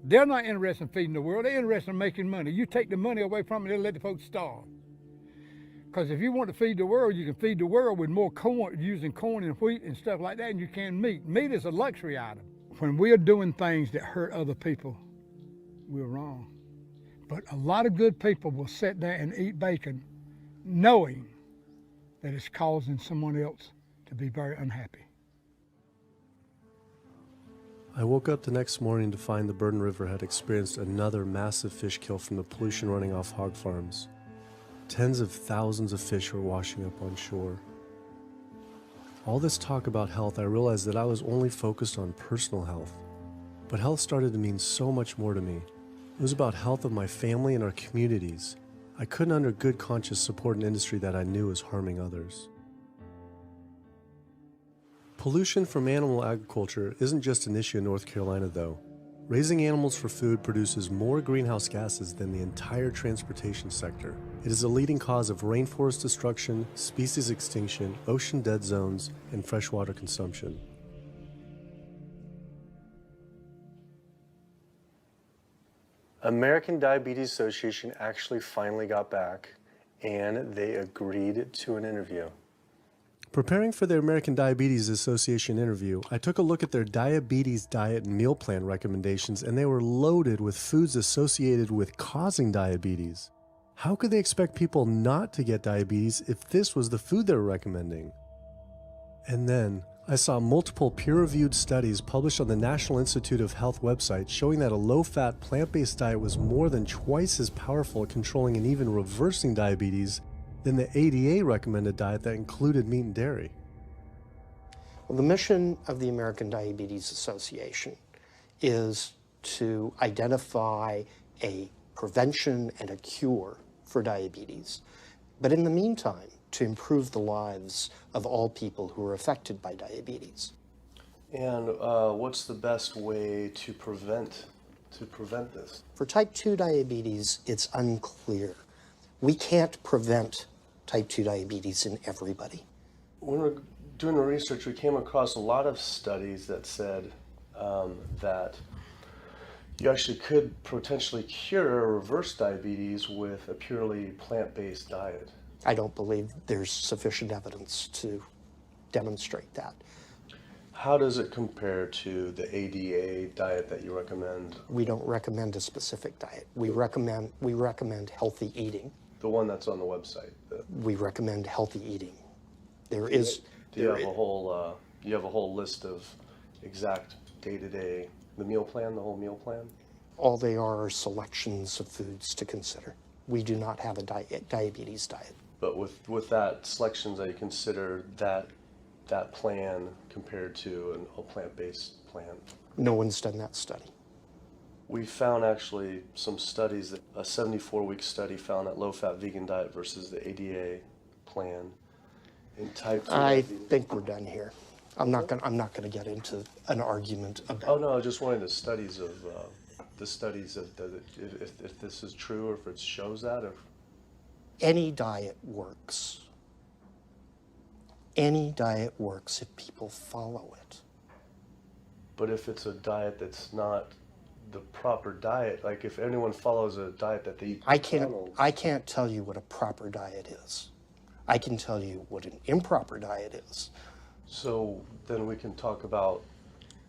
They're not interested in feeding the world. They're interested in making money. You take the money away from them, they'll let the folks starve. Because if you want to feed the world, you can feed the world with more corn, using corn and wheat and stuff like that, and you can meat. Meat is a luxury item. When we're doing things that hurt other people, we're wrong. But a lot of good people will sit there and eat bacon knowing that it's causing someone else to be very unhappy. I woke up the next morning to find the Burden River had experienced another massive fish kill from the pollution running off hog farms. Tens of thousands of fish were washing up on shore. All this talk about health, I realized that I was only focused on personal health. But health started to mean so much more to me. It was about health of my family and our communities. I couldn't under good conscience support an industry that I knew was harming others. Pollution from animal agriculture isn't just an issue in North Carolina though. Raising animals for food produces more greenhouse gases than the entire transportation sector. It is a leading cause of rainforest destruction, species extinction, ocean dead zones, and freshwater consumption. American Diabetes Association actually finally got back and they agreed to an interview. Preparing for their American Diabetes Association interview, I took a look at their diabetes diet and meal plan recommendations, and they were loaded with foods associated with causing diabetes. How could they expect people not to get diabetes if this was the food they were recommending? And then, I saw multiple peer-reviewed studies published on the National Institute of Health website showing that a low-fat, plant-based diet was more than twice as powerful at controlling and even reversing diabetes than the ADA recommended diet that included meat and dairy. Well, the mission of the American Diabetes Association is to identify a prevention and a cure for diabetes, but in the meantime, to improve the lives of all people who are affected by diabetes. And what's the best way to prevent this? For type 2 diabetes, it's unclear. We can't prevent type 2 diabetes in everybody. When we're doing the research, we came across a lot of studies that said that you actually could potentially cure or reverse diabetes with a purely plant-based diet. I don't believe there's sufficient evidence to demonstrate that. How does it compare to the ADA diet that you recommend? We don't recommend a specific diet. We recommend healthy eating. The one that's on the website. We recommend healthy eating. Do you have a whole list of exact day-to-day, the meal plan, the whole meal plan? All they are selections of foods to consider. We do not have a diabetes diet. But with that selections, that you consider that plan compared to a plant-based plan? No one's done that study. We found actually some studies, that a 74-week study found that low-fat vegan diet versus the ADA plan in type 2 I diabetes. think we're done here. I'm not gonna get into an argument about. Oh no, I was just wondering the studies of if this is true or if it shows that. Or Any diet works. Any diet works if people follow it. But if it's a diet that's not the proper diet, like if anyone follows a diet that they eat I can't tell you what a proper diet is. I can tell you what an improper diet is. So then we can talk about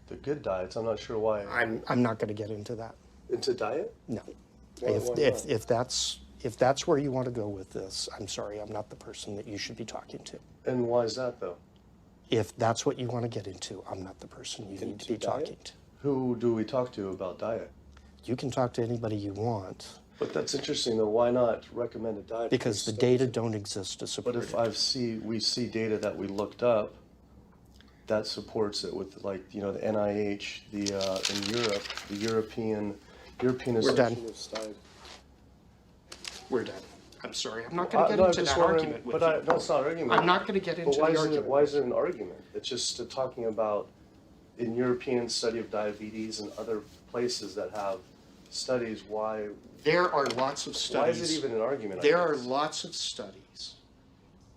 the good diets. I'm not sure why. I'm not going to get into that. Into diet? No. Why not? If that's where you want to go with this, I'm sorry, I'm not the person that you should be talking to. And why is that though? If that's what you want to get into, I'm not the person you need to be talking to. Who do we talk to about diet? You can talk to anybody you want. But that's interesting though. Why not recommend a diet? Because the data don't exist to support But if we see data that we looked up that supports it with, like, you know, the NIH, in Europe, the European Association of Diet. We're done. I'm sorry. I'm not going to get into that argument with you. No, it's not an argument. I'm not going to get into the argument. Why is it an argument? It's just talking about in European study of diabetes and other places that have studies. Why? There are lots of studies. Why is it even an argument? There are lots of studies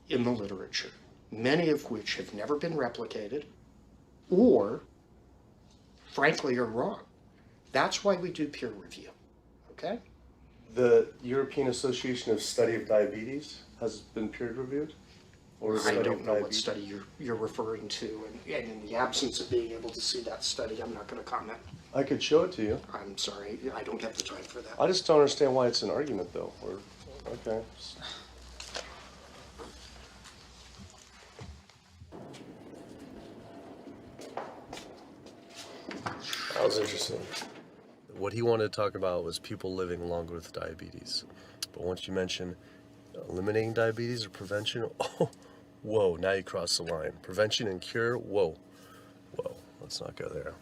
in the literature, many of which have never been replicated or, frankly, are wrong. That's why we do peer review, okay? The European Association of Study of Diabetes has been peer reviewed? Or I don't know what study you're referring to, and in the absence of being able to see that study, I'm not going to comment. I could show it to you. I'm sorry, I don't have the time for that. I just don't understand why it's an argument, though. Okay. That was interesting. What he wanted to talk about was people living longer with diabetes. But once you mention eliminating diabetes or prevention, oh, whoa, now you cross the line. Prevention and cure, whoa, let's not go there.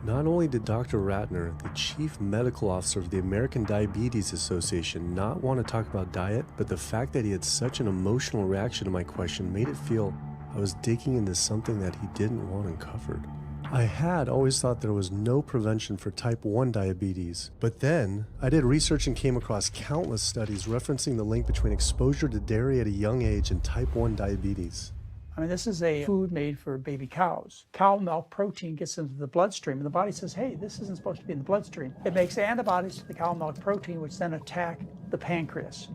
Not only did Dr. Ratner, the chief medical officer of the American Diabetes Association, not want to talk about diet, but the fact that he had such an emotional reaction to my question made it feel I was digging into something that he didn't want uncovered. I had always thought there was no prevention for type 1 diabetes, but then I did research and came across countless studies referencing the link between exposure to dairy at a young age and type 1 diabetes. I mean, this is a food made for baby cows. Cow milk protein gets into the bloodstream, and the body says, hey, this isn't supposed to be in the bloodstream. It makes antibodies to the cow milk protein, which then attack the pancreas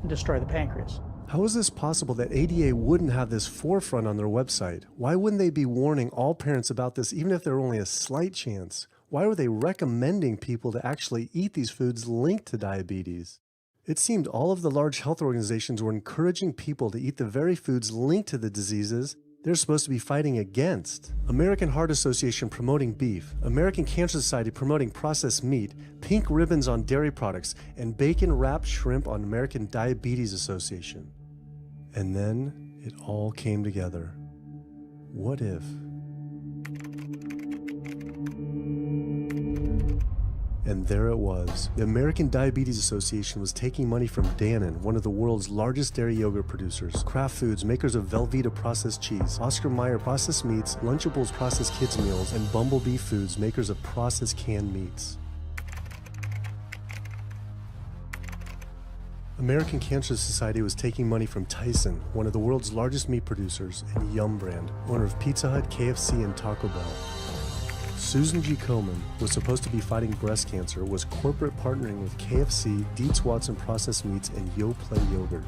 and destroy the pancreas. How is this possible that ADA wouldn't have this forefront on their website? Why wouldn't they be warning all parents about this, even if there were only a slight chance? Why were they recommending people to actually eat these foods linked to diabetes? It seemed all of the large health organizations were encouraging people to eat the very foods linked to the diseases they're supposed to be fighting against. American Heart Association promoting beef, American Cancer Society promoting processed meat, pink ribbons on dairy products, and bacon-wrapped shrimp on American Diabetes Association. And then it all came together. What if? And there it was. The American Diabetes Association was taking money from Dannon, one of the world's largest dairy yogurt producers, Kraft Foods, makers of Velveeta processed cheese, Oscar Mayer processed meats, Lunchables processed kids meals, and Bumblebee Foods, makers of processed canned meats. American Cancer Society was taking money from Tyson, one of the world's largest meat producers, and Yum Brand, owner of Pizza Hut, KFC, and Taco Bell. Susan G. Komen was supposed to be fighting breast cancer, was corporate partnering with KFC, Dietz Watson Processed Meats, and Yoplait Yogurt.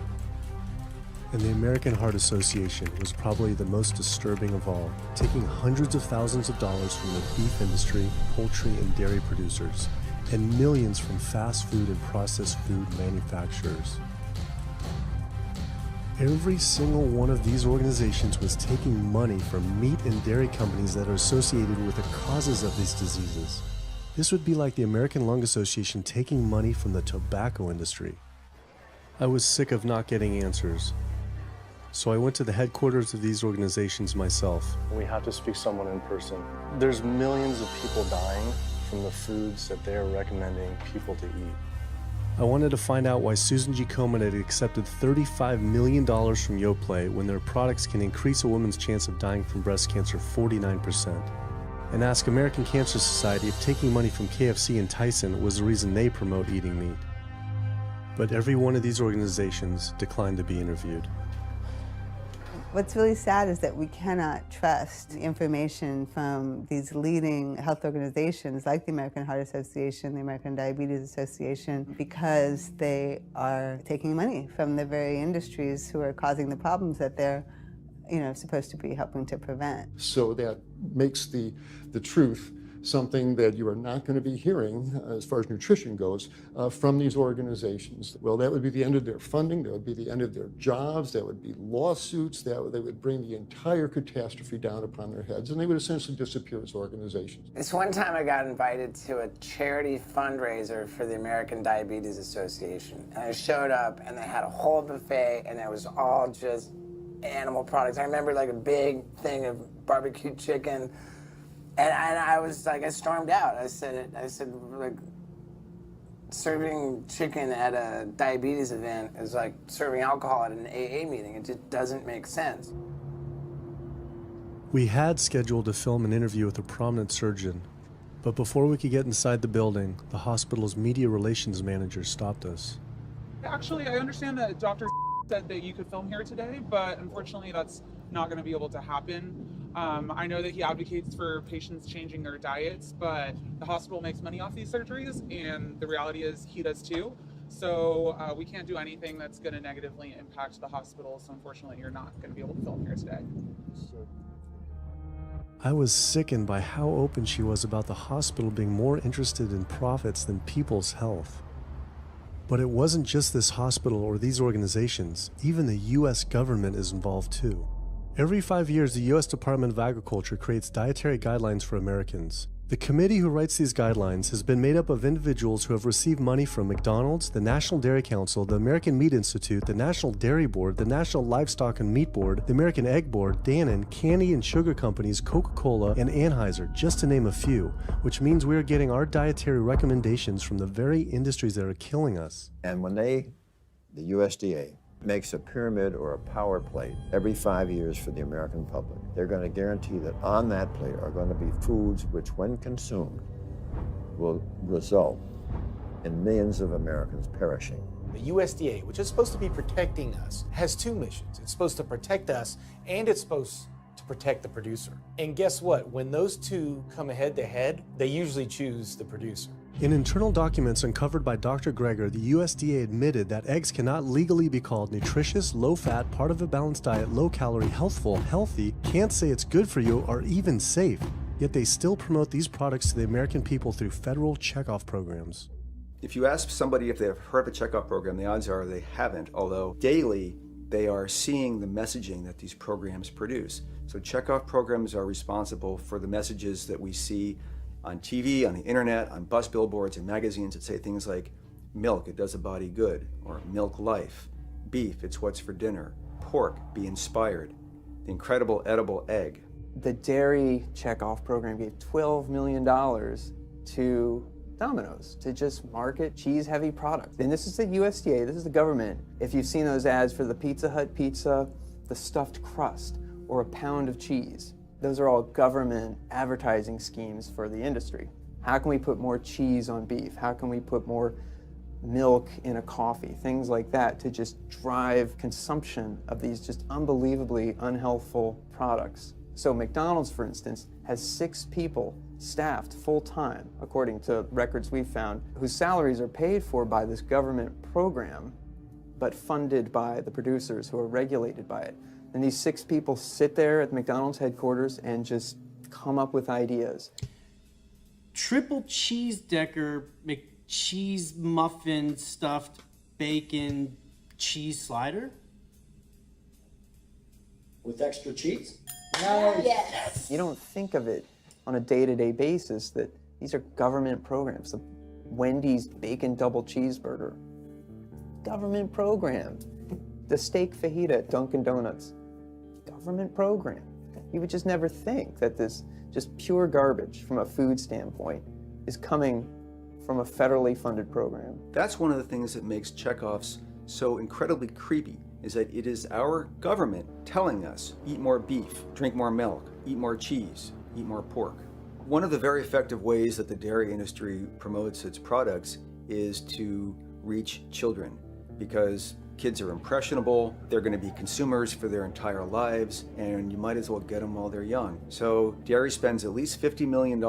And the American Heart Association was probably the most disturbing of all, taking hundreds of thousands of dollars from the beef industry, poultry, and dairy producers, and millions from fast food and processed food manufacturers. Every single one of these organizations was taking money from meat and dairy companies that are associated with the causes of these diseases. This would be like the American Lung Association taking money from the tobacco industry. I was sick of not getting answers, so I went to the headquarters of these organizations myself. We have to speak to someone in person. There's millions of people dying from the foods that they're recommending people to eat. I wanted to find out why Susan G. Komen had accepted $35 million from Yoplait when their products can increase a woman's chance of dying from breast cancer 49%. And ask American Cancer Society if taking money from KFC and Tyson was the reason they promote eating meat. But every one of these organizations declined to be interviewed. What's really sad is that we cannot trust information from these leading health organizations like the American Heart Association, the American Diabetes Association, because they are taking money from the very industries who are causing the problems that they're supposed to be helping to prevent. So that makes the truth something that you are not going to be hearing, as far as nutrition goes, from these organizations. Well, that would be the end of their funding, that would be the end of their jobs, that would be lawsuits, they would bring the entire catastrophe down upon their heads, and they would essentially disappear as organizations. This one time I got invited to a charity fundraiser for the American Diabetes Association, and I showed up and they had a whole buffet and it was all just animal products. I remember like a big thing of barbecue chicken. And I was like, I stormed out. I said, like, serving chicken at a diabetes event is like serving alcohol at an AA meeting. It just doesn't make sense. We had scheduled to film an interview with a prominent surgeon, but before we could get inside the building, the hospital's media relations manager stopped us. Actually, I understand that Dr. said that you could film here today, but unfortunately that's not going to be able to happen. I know that he advocates for patients changing their diets, but the hospital makes money off these surgeries, and the reality is he does too. So we can't do anything that's going to negatively impact the hospital, so unfortunately you're not going to be able to film here today. I was sickened by how open she was about the hospital being more interested in profits than people's health. But it wasn't just this hospital or these organizations. Even the US government is involved too. Every 5 years, the U.S. Department of Agriculture creates dietary guidelines for Americans. The committee who writes these guidelines has been made up of individuals who have received money from McDonald's, the National Dairy Council, the American Meat Institute, the National Dairy Board, the National Livestock and Meat Board, the American Egg Board, Dannon, candy and sugar companies, Coca-Cola, and Anheuser, just to name a few, which means we are getting our dietary recommendations from the very industries that are killing us. And when the USDA, makes a pyramid or a power plate every 5 years for the American public, they're going to guarantee that on that plate are going to be foods which, when consumed, will result in millions of Americans perishing. The USDA, which is supposed to be protecting us, has two missions. It's supposed to protect us, and it's supposed to protect the producer. And guess what? When those two come head to head, they usually choose the producer. In internal documents uncovered by Dr. Greger, the USDA admitted that eggs cannot legally be called nutritious, low-fat, part of a balanced diet, low-calorie, healthful, healthy, can't say it's good for you, or even safe. Yet they still promote these products to the American people through federal checkoff programs. If you ask somebody if they have heard of a checkoff program, the odds are they haven't, although daily they are seeing the messaging that these programs produce. So checkoff programs are responsible for the messages that we see on TV, on the internet, on bus billboards and magazines that say things like, milk, it does a body good, or milk life, beef, it's what's for dinner, pork, be inspired, the incredible edible egg. The dairy checkoff program gave $12 million to Domino's to just market cheese-heavy products. And this is the USDA, this is the government. If you've seen those ads for the Pizza Hut pizza, the stuffed crust, or a pound of cheese, those are all government advertising schemes for the industry. How can we put more cheese on beef? How can we put more milk in a coffee? Things like that to just drive consumption of these just unbelievably unhealthful products. So McDonald's, for instance, has 6 people staffed full-time, according to records we've found, whose salaries are paid for by this government program, but funded by the producers who are regulated by it. And these 6 people sit there at McDonald's headquarters and just come up with ideas. Triple cheese decker McCheese muffin stuffed bacon cheese slider? with extra cheese? Nice. Yes. You don't think of it on a day-to-day basis that these are government programs. The Wendy's Bacon Double Cheeseburger, government program. The steak fajita at Dunkin' Donuts, government program. You would just never think that this just pure garbage from a food standpoint is coming from a federally funded program. That's one of the things that makes checkoffs so incredibly creepy, is that it is our government telling us, eat more beef, drink more milk, eat more cheese, eat more pork. One of the very effective ways that the dairy industry promotes its products is to reach children, because kids are impressionable, they're going to be consumers for their entire lives, and you might as well get them while they're young. So dairy spends at least $50 million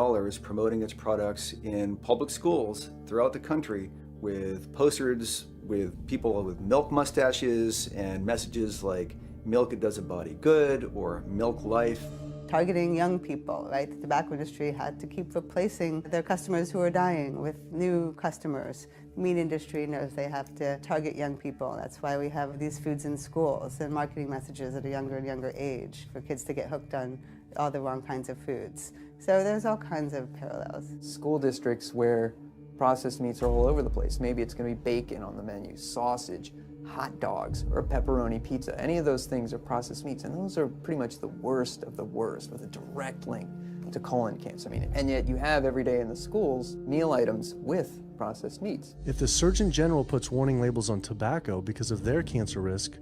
promoting its products in public schools throughout the country with posters with people with milk mustaches and messages like milk, it does a body good, or milk life. Targeting young people, right? The tobacco industry had to keep replacing their customers who are dying with new customers. The meat industry knows they have to target young people. That's why we have these foods in schools and marketing messages at a younger and younger age for kids to get hooked on all the wrong kinds of foods. So there's all kinds of parallels. School districts where processed meats are all over the place. Maybe it's going to be bacon on the menu, sausage, hot dogs, or pepperoni pizza. Any of those things are processed meats, and those are pretty much the worst of the worst with a direct link to colon cancer. And yet you have every day in the schools meal items with processed meats. If the Surgeon General puts warning labels on tobacco because of their cancer risk,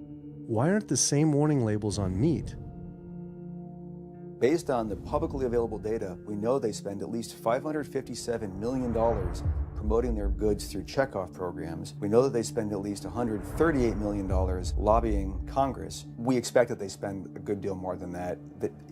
why aren't the same warning labels on meat? Based on the publicly available data, we know they spend at least $557 million promoting their goods through checkoff programs. We know that they spend at least $138 million lobbying Congress. We expect that they spend a good deal more than that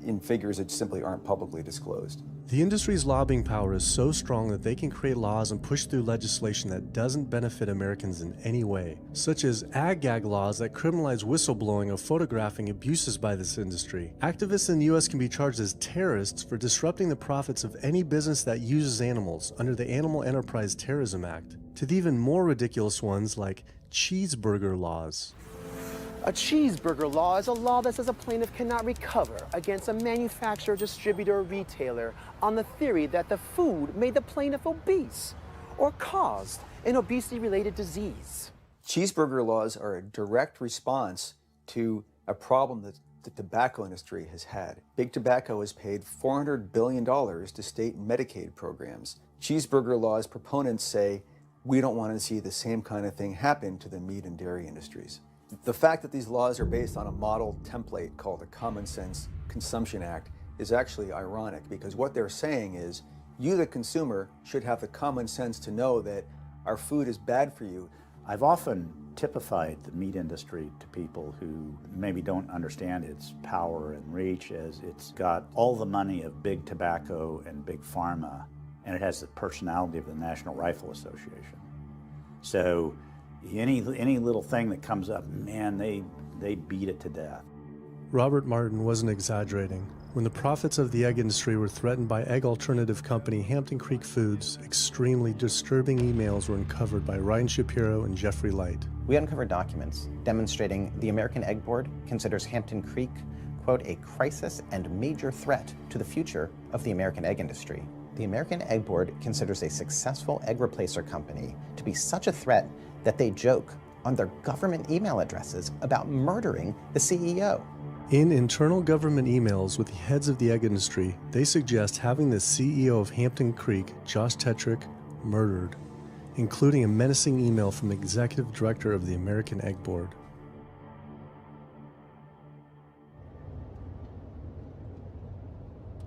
in figures that simply aren't publicly disclosed. The industry's lobbying power is so strong that they can create laws and push through legislation that doesn't benefit Americans in any way, such as ag-gag laws that criminalize whistleblowing or photographing abuses by this industry. Activists in the U.S. can be charged as terrorists for disrupting the profits of any business that uses animals under the Animal Enterprise Terrorism Act, to the even more ridiculous ones like cheeseburger laws. A cheeseburger law is a law that says a plaintiff cannot recover against a manufacturer, distributor, or retailer on the theory that the food made the plaintiff obese or caused an obesity-related disease. Cheeseburger laws are a direct response to a problem that the tobacco industry has had. Big Tobacco has paid $400 billion to state Medicaid programs. Cheeseburger laws proponents say, we don't want to see the same kind of thing happen to the meat and dairy industries. The fact that these laws are based on a model template called the Common Sense Consumption Act is actually ironic, because what they're saying is, you, the consumer, should have the common sense to know that our food is bad for you. I've often typified the meat industry to people who maybe don't understand its power and reach, as it's got all the money of big tobacco and big pharma, and it has the personality of the National Rifle Association. So any little thing that comes up, man, they beat it to death. Robert Martin wasn't exaggerating. When the profits of the egg industry were threatened by egg alternative company Hampton Creek Foods, extremely disturbing emails were uncovered by Ryan Shapiro and Jeffrey Light. We uncovered documents demonstrating the American Egg Board considers Hampton Creek, quote, a crisis and major threat to the future of the American egg industry. The American Egg Board considers a successful egg replacer company to be such a threat that they joke on their government email addresses about murdering the CEO. In internal government emails with the heads of the egg industry, they suggest having the CEO of Hampton Creek, Josh Tetrick, murdered, including a menacing email from the executive director of the American Egg Board.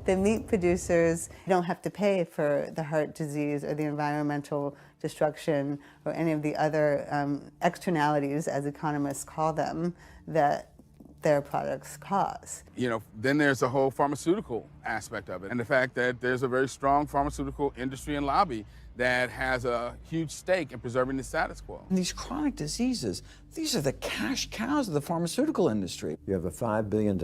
The meat producers don't have to pay for the heart disease or the environmental destruction or any of the other externalities, as economists call them, that their products cause. You know, then there's the whole pharmaceutical aspect of it, and the fact that there's a very strong pharmaceutical industry and lobby that has a huge stake in preserving the status quo. And these chronic diseases, these are the cash cows of the pharmaceutical industry. You have a $5 billion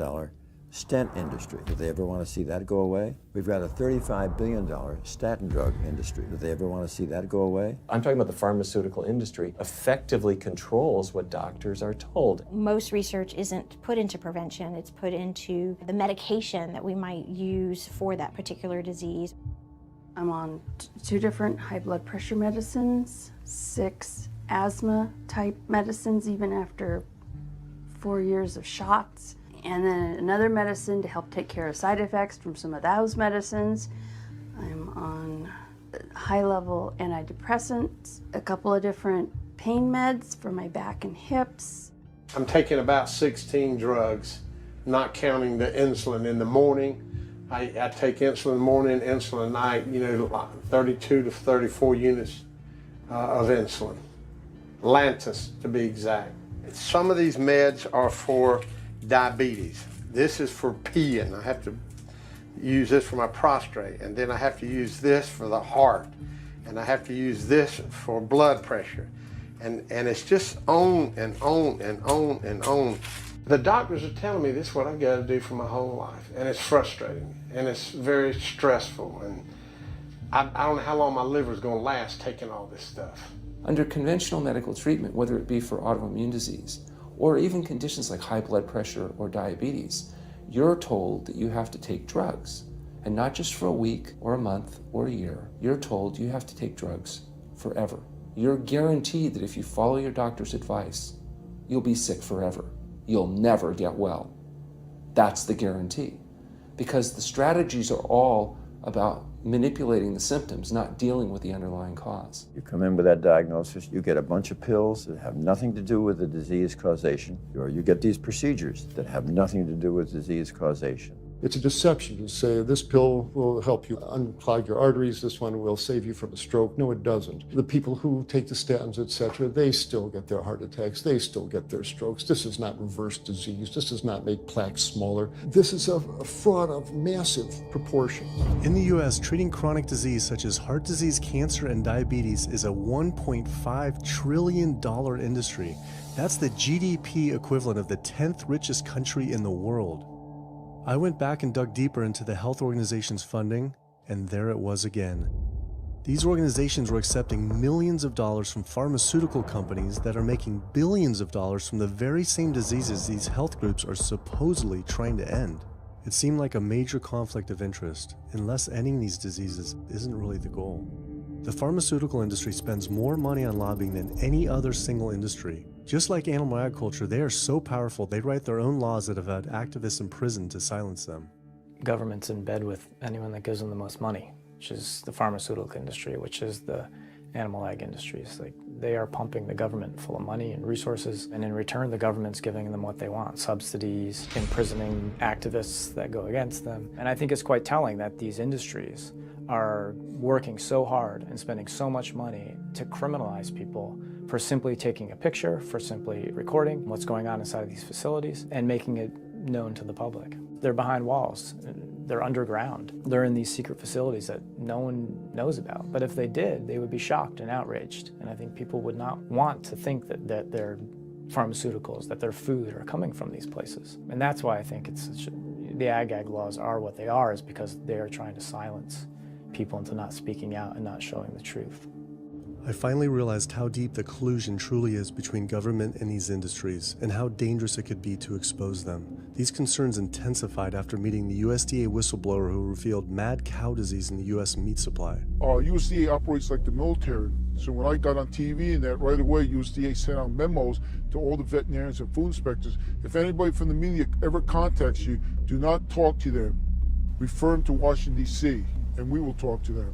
Stent industry. Do they ever want to see that go away? We've got a $35 billion statin drug industry. Do they ever want to see that go away? I'm talking about the pharmaceutical industry effectively controls what doctors are told. Most research isn't put into prevention, it's put into the medication that we might use for that particular disease. I'm on 2 different high blood pressure medicines, 6 asthma type medicines even after 4 years of shots, and then another medicine to help take care of side effects from some of those medicines. I'm on high-level antidepressants, a couple of different pain meds for my back and hips. I'm taking about 16 drugs, not counting the insulin in the morning. I take insulin in the morning, insulin at night, you know, 32 to 34 units of insulin. Lantus, to be exact. Some of these meds are for diabetes. This is for peeing. I have to use this for my prostate, and then I have to use this for the heart, and I have to use this for blood pressure. And it's just on and on and on and on. The doctors are telling me this is what I've got to do for my whole life, and it's frustrating, and it's very stressful, and I don't know how long my liver is going to last taking all this stuff. Under conventional medical treatment, whether it be for autoimmune disease, or even conditions like high blood pressure or diabetes, you're told that you have to take drugs. And not just for a week or a month or a year. You're told you have to take drugs forever. You're guaranteed that if you follow your doctor's advice, you'll be sick forever. You'll never get well. That's the guarantee. Because the strategies are all about manipulating the symptoms, not dealing with the underlying cause. You come in with that diagnosis, you get a bunch of pills that have nothing to do with the disease causation, or you get these procedures that have nothing to do with disease causation. It's a deception to say this pill will help you unclog your arteries, this one will save you from a stroke. No, it doesn't. The people who take the statins, etc., they still get their heart attacks, they still get their strokes. This does not reverse disease. This does not make plaques smaller. This is a fraud of massive proportions. In the U.S., treating chronic disease such as heart disease, cancer, and diabetes is a $1.5 trillion industry. That's the GDP equivalent of the 10th richest country in the world. I went back and dug deeper into the health organization's funding, and there it was again. These organizations were accepting millions of dollars from pharmaceutical companies that are making billions of dollars from the very same diseases these health groups are supposedly trying to end. It seemed like a major conflict of interest, unless ending these diseases isn't really the goal. The pharmaceutical industry spends more money on lobbying than any other single industry. Just like animal agriculture, they are so powerful they write their own laws that have had activists imprisoned to silence them. Government's in bed with anyone that gives them the most money, which is the pharmaceutical industry, which is the animal ag industries. Like, they are pumping the government full of money and resources, and in return the government's giving them what they want: subsidies, imprisoning activists that go against them. And I think it's quite telling that these industries are working so hard and spending so much money to criminalize people for simply taking a picture, for simply recording what's going on inside of these facilities and making it known to the public. They're behind walls, they're underground, they're in these secret facilities that no one knows about. But if they did, they would be shocked and outraged. And I think people would not want to think that their pharmaceuticals, that their food are coming from these places. And that's why I think the ag laws are what they are, is because they are trying to silence people into not speaking out and not showing the truth. I finally realized how deep the collusion truly is between government and these industries, and how dangerous it could be to expose them. These concerns intensified after meeting the USDA whistleblower who revealed mad cow disease in the U.S. meat supply. USDA operates like the military. So when I got on TV and that, right away USDA sent out memos to all the veterinarians and food inspectors. If anybody from the media ever contacts you, do not talk to them. Refer them to Washington, D.C., and we will talk to them.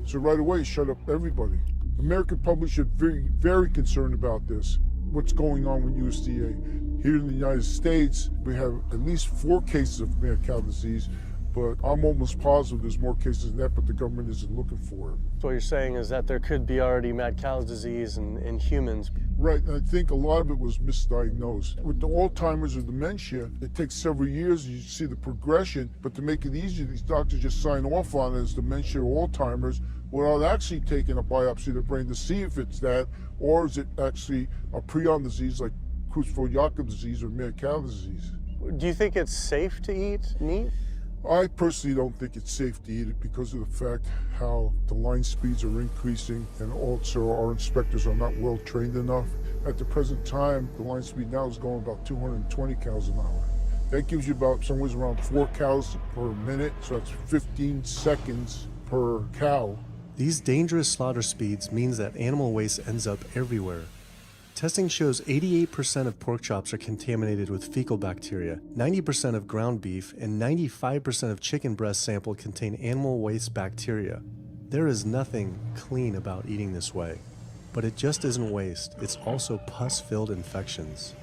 So right away, shut up everybody. American public should be very concerned about this, what's going on with USDA. Here in the United States, we have at least 4 cases of mad cow disease, but I'm almost positive there's more cases than that, but the government isn't looking for it. So what you're saying is that there could be already mad cow disease in humans. Right, and I think a lot of it was misdiagnosed. With the Alzheimer's or dementia, it takes several years, you see the progression, but to make it easier, these doctors just sign off on it as dementia or Alzheimer's without actually taking a biopsy of the brain to see if it's that, or is it actually a prion disease like Creutzfeldt-Jakob disease or mad cow disease. Do you think it's safe to eat meat? I personally don't think it's safe to eat it because of the fact how the line speeds are increasing and also our inspectors are not well trained enough. At the present time, the line speed now is going about 220 cows an hour. That gives you about somewhere around 4 cows per minute, so that's 15 seconds per cow. These dangerous slaughter speeds means that animal waste ends up everywhere. Testing shows 88% of pork chops are contaminated with fecal bacteria, 90% of ground beef, and 95% of chicken breast sample contain animal waste bacteria. There is nothing clean about eating this way. But it just isn't waste, it's also pus-filled infections.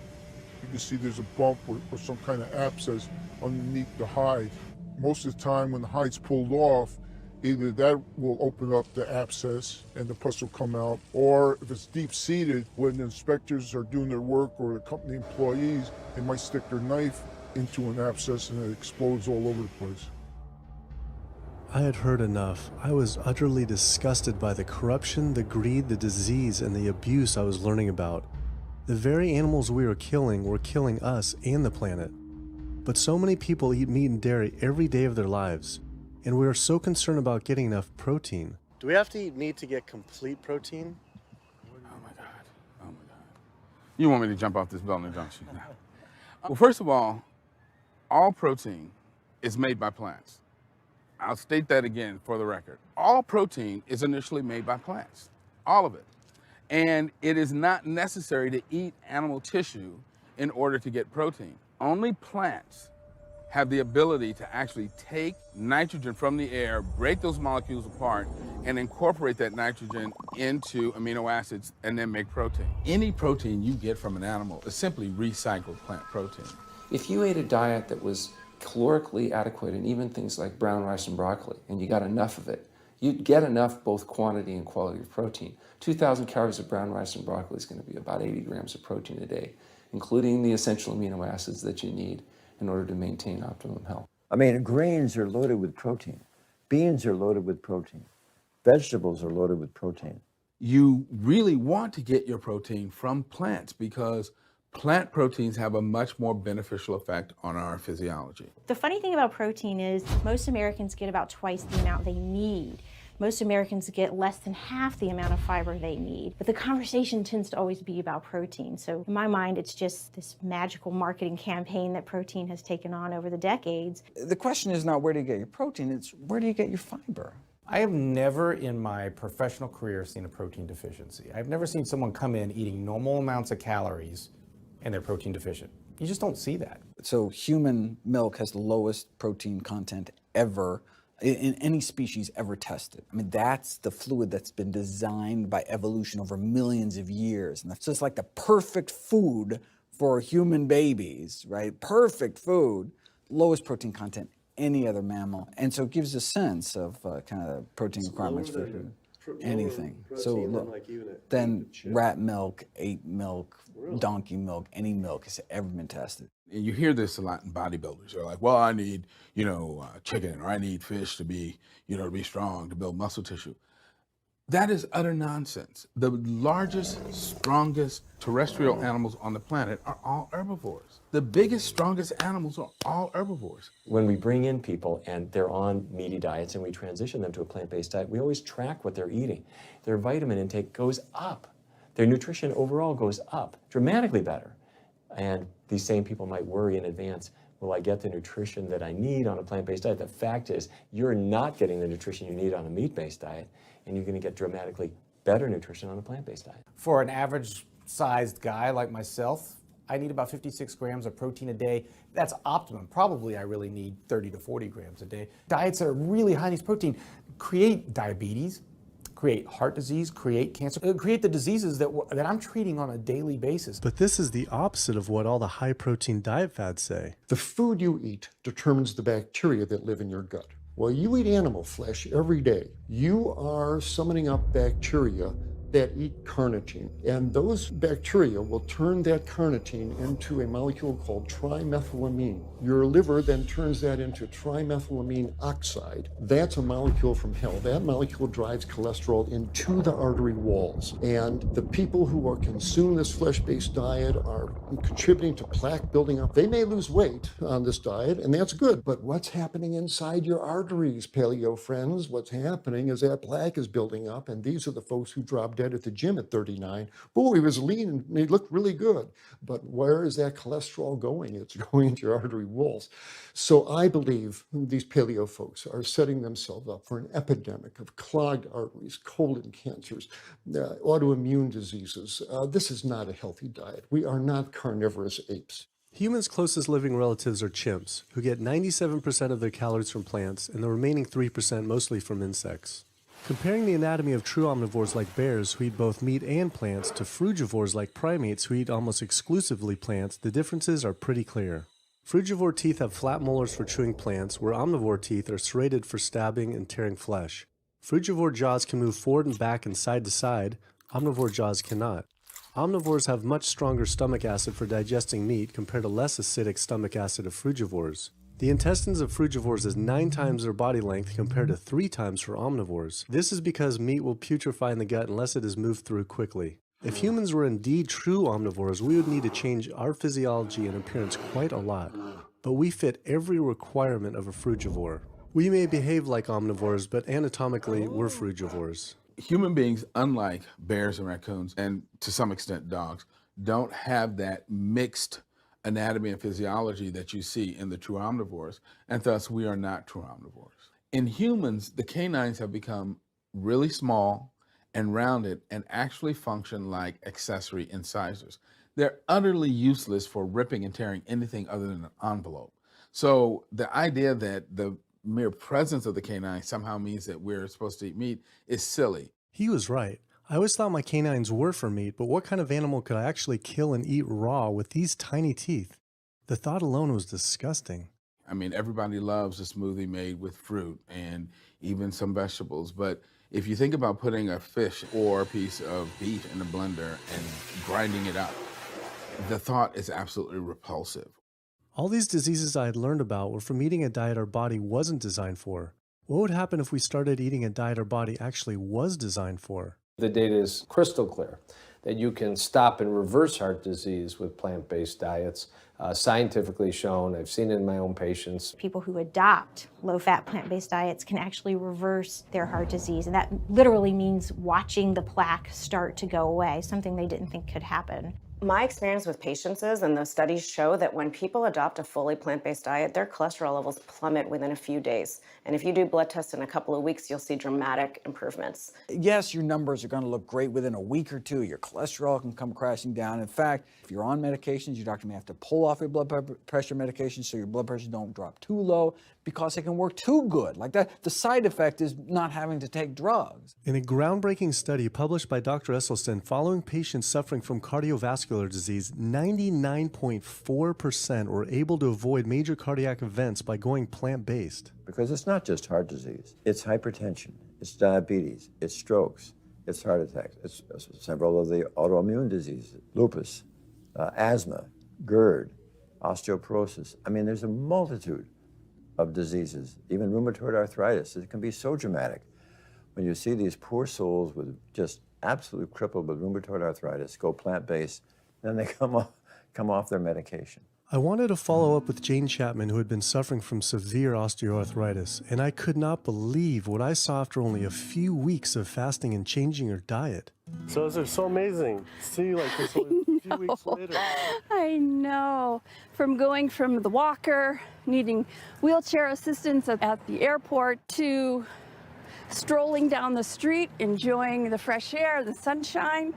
You can see there's a bump or some kind of abscess underneath the hide. Most of the time when the hide's pulled off, either that will open up the abscess and the pus will come out, or if it's deep-seated, when the inspectors are doing their work or the company employees, they might stick their knife into an abscess and it explodes all over the place. I had heard enough. I was utterly disgusted by the corruption, the greed, the disease, and the abuse I was learning about. The very animals we were killing us and the planet. But so many people eat meat and dairy every day of their lives, and we are so concerned about getting enough protein. Do we have to eat meat to get complete protein? Oh my God, oh my God. You want me to jump off this belt in junction now? Well, first of all protein is made by plants. I'll state that again for the record. All protein is initially made by plants, all of it. And it is not necessary to eat animal tissue in order to get protein. Only plants have the ability to actually take nitrogen from the air, break those molecules apart, and incorporate that nitrogen into amino acids and then make protein. Any protein you get from an animal is simply recycled plant protein. If you ate a diet that was calorically adequate, and even things like brown rice and broccoli, and you got enough of it, you'd get enough both quantity and quality of protein. 2,000 calories of brown rice and broccoli is going to be about 80 grams of protein a day, including the essential amino acids that you need in order to maintain optimum health. I mean, grains are loaded with protein. Beans are loaded with protein. Vegetables are loaded with protein. You really want to get your protein from plants because plant proteins have a much more beneficial effect on our physiology. The funny thing about protein is most Americans get about twice the amount they need. Most Americans get less than half the amount of fiber they need. But the conversation tends to always be about protein. So in my mind, it's just this magical marketing campaign that protein has taken on over the decades. The question is not where do you get your protein, it's where do you get your fiber? I have never in my professional career seen a protein deficiency. I've never seen someone come in eating normal amounts of calories and they're protein deficient. You just don't see that. So human milk has the lowest protein content ever in any species ever tested. I mean, that's the fluid that's been designed by evolution over millions of years. And that's just like the perfect food for human babies, right? Perfect food, lowest protein content any other mammal. And so it gives a sense of kind of protein requirements for anything. So then rat milk, ape milk, donkey milk, any milk has ever been tested. And you hear this a lot in bodybuilders. They're like, well, I need, chicken, or I need fish to be, to be strong, to build muscle tissue. That is utter nonsense. The largest, strongest terrestrial animals on the planet are all herbivores. The biggest, strongest animals are all herbivores. When we bring in people and they're on meaty diets and we transition them to a plant-based diet, we always track what they're eating. Their vitamin intake goes up. Their nutrition overall goes up, dramatically better. And these same people might worry in advance, will I get the nutrition that I need on a plant-based diet? The fact is, you're not getting the nutrition you need on a meat-based diet, and you're going to get dramatically better nutrition on a plant-based diet. For an average-sized guy like myself, I need about 56 grams of protein a day. That's optimum. Probably I really need 30 to 40 grams a day. Diets that are really high in these protein create diabetes, create heart disease, create cancer, create the diseases that I'm treating on a daily basis. But this is the opposite of what all the high-protein diet fads say. The food you eat determines the bacteria that live in your gut. Well, you eat animal flesh every day. You are summoning up bacteria that eat carnitine. And those bacteria will turn that carnitine into a molecule called trimethylamine. Your liver then turns that into trimethylamine oxide. That's a molecule from hell. That molecule drives cholesterol into the artery walls. And the people who are consuming this flesh-based diet are contributing to plaque building up. They may lose weight on this diet, and that's good. But what's happening inside your arteries, paleo friends? What's happening is that plaque is building up, and these are the folks who dropped dead at the gym at 39. Oh, he was lean and he looked really good. But where is that cholesterol going? It's going into your artery walls. So I believe these paleo folks are setting themselves up for an epidemic of clogged arteries, colon cancers, autoimmune diseases. This is not a healthy diet. We are not carnivorous apes. Humans' closest living relatives are chimps, who get 97% of their calories from plants and the remaining 3% mostly from insects. Comparing the anatomy of true omnivores like bears, who eat both meat and plants, to frugivores like primates, who eat almost exclusively plants, the differences are pretty clear. Frugivore teeth have flat molars for chewing plants, where omnivore teeth are serrated for stabbing and tearing flesh. Frugivore jaws can move forward and back and side to side. Omnivore jaws cannot. Omnivores have much stronger stomach acid for digesting meat compared to less acidic stomach acid of frugivores. The intestines of frugivores is 9 times their body length compared to 3 times for omnivores. This is because meat will putrefy in the gut unless it is moved through quickly. If humans were indeed true omnivores, we would need to change our physiology and appearance quite a lot. But we fit every requirement of a frugivore. We may behave like omnivores, but anatomically, we're frugivores. Human beings, unlike bears and raccoons, and to some extent dogs, don't have that mixed anatomy and physiology that you see in the true omnivores, and thus we are not true omnivores. In humans, the canines have become really small and rounded and actually function like accessory incisors. They're utterly useless for ripping and tearing anything other than an envelope. So the idea that the mere presence of the canine somehow means that we're supposed to eat meat is silly. He was right. I always thought my canines were for meat, but what kind of animal could I actually kill and eat raw with these tiny teeth? The thought alone was disgusting. I mean, everybody loves a smoothie made with fruit and even some vegetables, but if you think about putting a fish or a piece of beef in a blender and grinding it up, the thought is absolutely repulsive. All these diseases I had learned about were from eating a diet our body wasn't designed for. What would happen if we started eating a diet our body actually was designed for? The data is crystal clear that you can stop and reverse heart disease with plant-based diets, scientifically shown. I've seen it in my own patients. People who adopt low-fat plant-based diets can actually reverse their heart disease, and that literally means watching the plaque start to go away, something they didn't think could happen. My experience with patients is, and the studies show, that when people adopt a fully plant-based diet, their cholesterol levels plummet within a few days. And if you do blood tests in a couple of weeks, you'll see dramatic improvements. Yes, your numbers are going to look great within a week or two. Your cholesterol can come crashing down. In fact, if you're on medications, your doctor may have to pull off your blood pressure medication so your blood pressure don't drop too low because it can work too good. Like that, the side effect is not having to take drugs. In a groundbreaking study published by Dr. Esselstyn following patients suffering from cardiovascular disease, 99.4% were able to avoid major cardiac events by going plant-based. Because it's not just heart disease. It's hypertension, it's diabetes, it's strokes, it's heart attacks, it's several of the autoimmune diseases, lupus, asthma, GERD, osteoporosis. I mean, there's a multitude of diseases, even rheumatoid arthritis. It can be so dramatic when you see these poor souls with just absolutely crippled with rheumatoid arthritis go plant-based, then they come off their medication. I wanted to follow up with Jane Chapman, who had been suffering from severe osteoarthritis, and I could not believe what I saw after only a few weeks of fasting and changing her diet. So it's so amazing to see like this only a few weeks later. I know. From going from the walker, needing wheelchair assistance at the airport, to strolling down the street, enjoying the fresh air, the sunshine.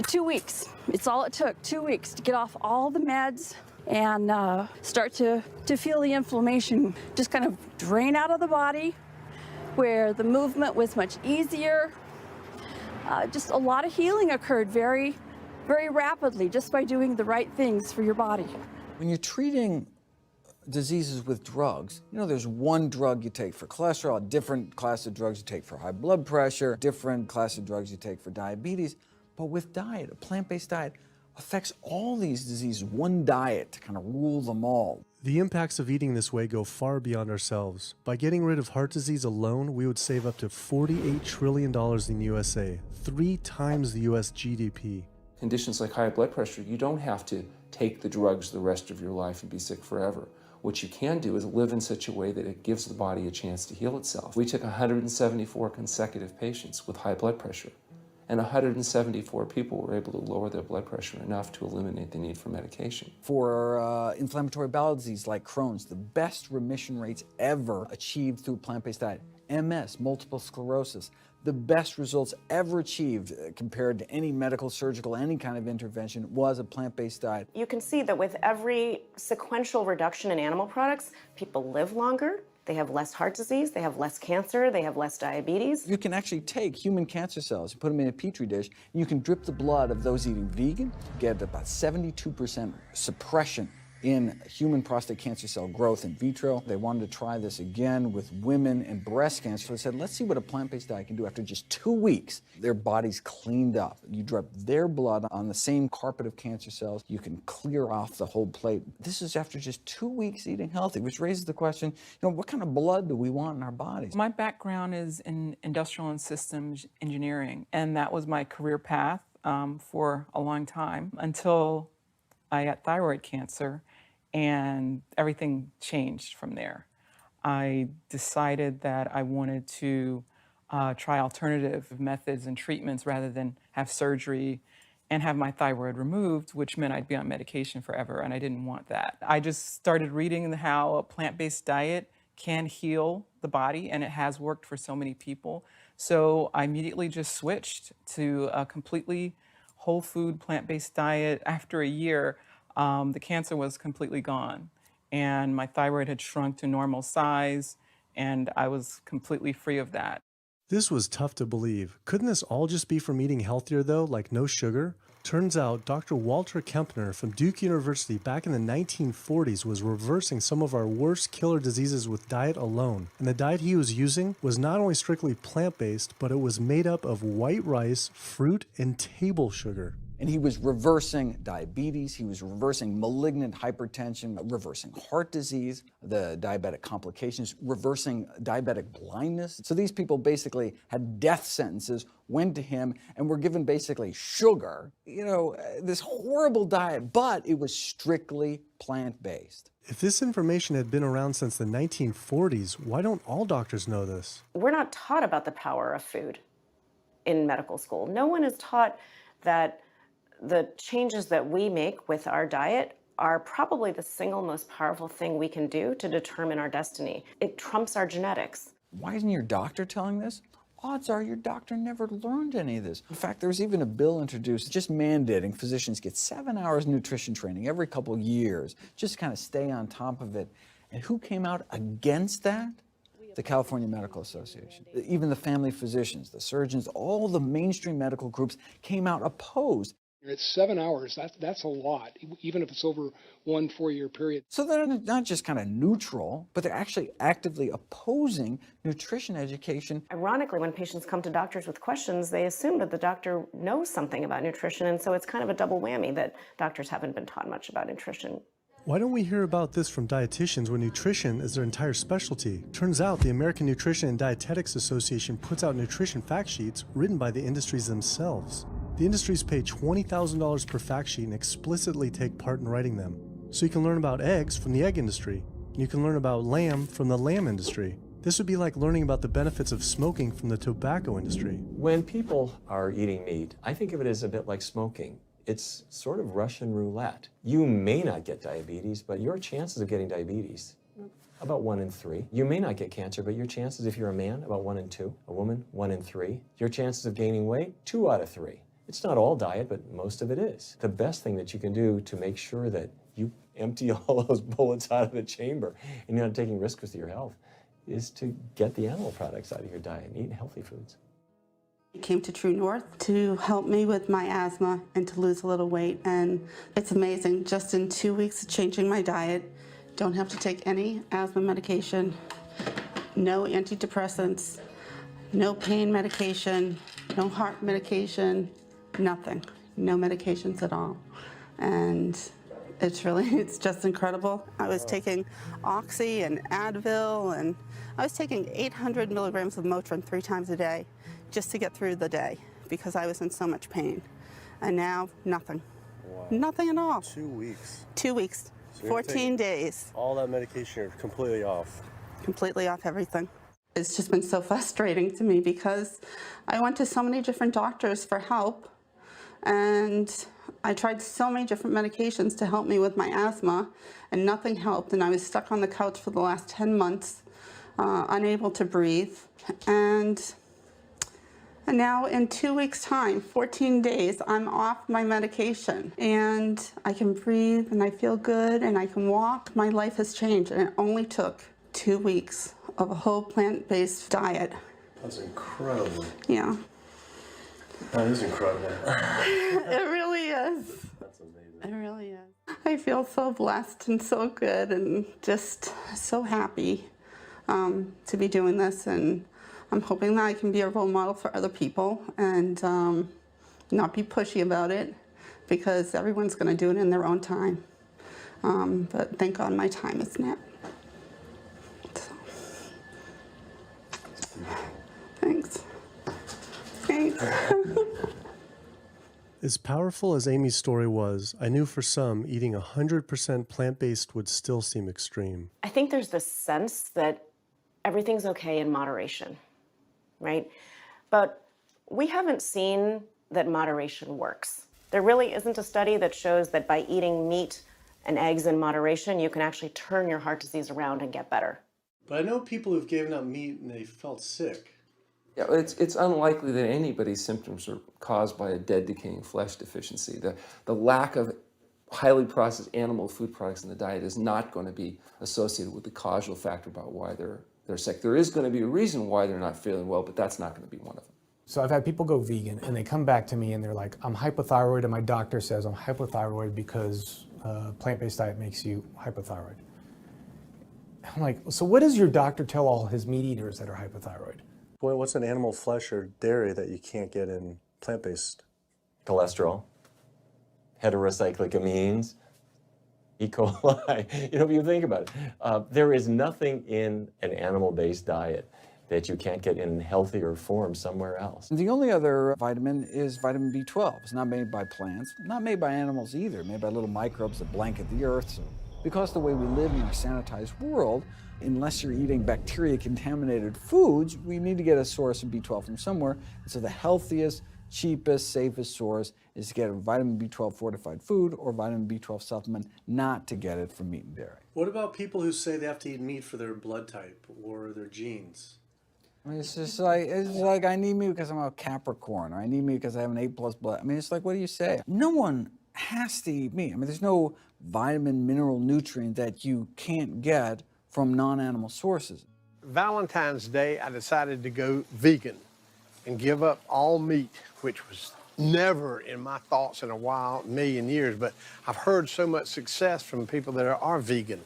2 weeks. It's all it took, 2 weeks to get off all the meds and start to feel the inflammation just kind of drain out of the body, where the movement was much easier. Just a lot of healing occurred very, very rapidly just by doing the right things for your body. When you're treating diseases with drugs, you know, there's one drug you take for cholesterol, a different class of drugs you take for high blood pressure, different class of drugs you take for diabetes. But with diet, a plant-based diet affects all these diseases, one diet to kind of rule them all. The impacts of eating this way go far beyond ourselves. By getting rid of heart disease alone, we would save up to $48 trillion in the USA, 3 times the US GDP. Conditions like high blood pressure, you don't have to take the drugs the rest of your life and be sick forever. What you can do is live in such a way that it gives the body a chance to heal itself. We took 174 consecutive patients with high blood pressure, and 174 people were able to lower their blood pressure enough to eliminate the need for medication. For inflammatory bowel disease like Crohn's, the best remission rates ever achieved through a plant-based diet. MS, multiple sclerosis, the best results ever achieved compared to any medical, surgical, any kind of intervention was a plant-based diet. You can see that with every sequential reduction in animal products, people live longer, they have less heart disease, they have less cancer, they have less diabetes. You can actually take human cancer cells, put them in a petri dish, and you can drip the blood of those eating vegan, get about 72% suppression in human prostate cancer cell growth in vitro. They wanted to try this again with women and breast cancer. So they said, let's see what a plant-based diet can do. After just 2 weeks, their bodies cleaned up. You drop their blood on the same carpet of cancer cells. You can clear off the whole plate. This is after just 2 weeks eating healthy, which raises the question, you know, what kind of blood do we want in our bodies? My background is in industrial and systems engineering, and that was my career path for a long time until I got thyroid cancer, and everything changed from there. I decided that I wanted to try alternative methods and treatments rather than have surgery and have my thyroid removed, which meant I'd be on medication forever, and I didn't want that. I just started reading how a plant-based diet can heal the body, and it has worked for so many people. So I immediately just switched to a completely whole food plant-based diet. After a year, the cancer was completely gone, and my thyroid had shrunk to normal size, and I was completely free of that. This was tough to believe. Couldn't this all just be from eating healthier though, like no sugar? Turns out Dr. Walter Kempner from Duke University back in the 1940s was reversing some of our worst killer diseases with diet alone. And the diet he was using was not only strictly plant-based, but it was made up of white rice, fruit, and table sugar. And he was reversing diabetes, he was reversing malignant hypertension, reversing heart disease, the diabetic complications, reversing diabetic blindness. So these people basically had death sentences, went to him, and were given basically sugar, you know, this horrible diet, but it was strictly plant-based. If this information had been around since the 1940s, why don't all doctors know this? We're not taught about the power of food in medical school. No one is taught that the changes that we make with our diet are probably the single most powerful thing we can do to determine our destiny. It trumps our genetics. Why isn't your doctor telling this? Odds are your doctor never learned any of this. In fact, there was even a bill introduced just mandating physicians get 7 hours nutrition training every couple of years, just to kind of stay on top of it. And who came out against that? The California Medical Association. Even the family physicians, the surgeons, all the mainstream medical groups came out opposed. It's 7 hours, that's a lot, even if it's over 1 4-year period. So they're not just kind of neutral, but they're actually actively opposing nutrition education. Ironically, when patients come to doctors with questions, they assume that the doctor knows something about nutrition, and so it's kind of a double whammy that doctors haven't been taught much about nutrition. Why don't we hear about this from dietitians when nutrition is their entire specialty? Turns out the American Nutrition and Dietetics Association puts out nutrition fact sheets written by the industries themselves. The industries pay $20,000 per fact sheet and explicitly take part in writing them. So you can learn about eggs from the egg industry, and you can learn about lamb from the lamb industry. This would be like learning about the benefits of smoking from the tobacco industry. When people are eating meat, I think of it as a bit like smoking. It's sort of Russian roulette. You may not get diabetes, but your chances of getting diabetes, about 1 in 3. You may not get cancer, but your chances, if you're a man, about 1 in 2. A woman, 1 in 3. Your chances of gaining weight, 2 out of 3. It's not all diet, but most of it is. The best thing that you can do to make sure that you empty all those bullets out of the chamber and you're not taking risks with your health is to get the animal products out of your diet and eat healthy foods. I came to True North to help me with my asthma and to lose a little weight, and it's amazing. Just in 2 weeks of changing my diet Don't have to take any asthma medication, no antidepressants, no pain medication, no heart medication, nothing. No medications at all. And it's just incredible. I was taking Oxy and Advil, and I was taking 800 milligrams of Motrin 3 times a day just to get through the day because I was in so much pain. And now, nothing. Wow. Nothing at all. 2 weeks. 2 weeks, So 14 days. All that medication, you're completely off. Completely off everything. It's just been so frustrating to me because I went to so many different doctors for help, and I tried so many different medications to help me with my asthma, and nothing helped, and I was stuck on the couch for the last 10 months, unable to breathe. And now in 2 weeks' time, 14 days, I'm off my medication, and I can breathe, and I feel good, and I can walk. My life has changed, and it only took 2 weeks of a whole plant-based diet. That's incredible. Yeah. That is incredible. It really is. That's amazing. It really is. I feel so blessed and so good and just so happy to be doing this, and I'm hoping that I can be a role model for other people and not be pushy about it, because everyone's going to do it in their own time. But thank God my time is now. Thanks. Thanks. As powerful as Amy's story was, I knew for some, eating 100% plant-based would still seem extreme. I think there's this sense that everything's okay in moderation, right? But we haven't seen that moderation works. There really isn't a study that shows that by eating meat and eggs in moderation, you can actually turn your heart disease around and get better. But I know people who've given up meat and they felt sick. Yeah, it's unlikely that anybody's symptoms are caused by a dead, decaying flesh deficiency. The lack of highly processed animal food products in the diet is not going to be associated with the causal factor about why they're sick. There is going to be a reason why they're not feeling well, but that's not going to be one of them. So I've had people go vegan and they come back to me and they're like, I'm hypothyroid and my doctor says I'm hypothyroid because plant-based diet makes you hypothyroid. I'm like, so what does your doctor tell all his meat eaters that are hypothyroid? Boy, what's an animal flesh or dairy that you can't get in plant-based? Cholesterol, heterocyclic amines, E. coli. You know, if you think about it, there is nothing in an animal-based diet that you can't get in healthier form somewhere else. The only other vitamin is vitamin B12. It's not made by plants, not made by animals either, made by little microbes that blanket the earth. So because the way we live in our sanitized world, unless you're eating bacteria-contaminated foods, we need to get a source of B12 from somewhere. And so the healthiest, cheapest, safest source is to get a vitamin B12 fortified food or vitamin B12 supplement, not to get it from meat and dairy. What about people who say they have to eat meat for their blood type or their genes? I mean, it's just like I need meat because I'm a Capricorn, or I need meat because I have an A+ blood. I mean, it's like, what do you say? No one has to eat meat. I mean, there's no vitamin, mineral, nutrient that you can't get from non-animal sources. Valentine's Day, I decided to go vegan and give up all meat, which was never in my thoughts in a million years, but I've heard so much success from people that are vegan.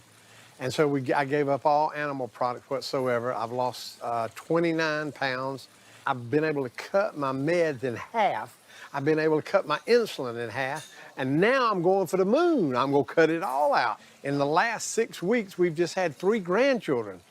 And so I gave up all animal products whatsoever. I've lost 29 pounds. I've been able to cut my meds in half. I've been able to cut my insulin in half. And now I'm going for the moon. I'm going to cut it all out. In the last 6 weeks, we've just had 3 grandchildren.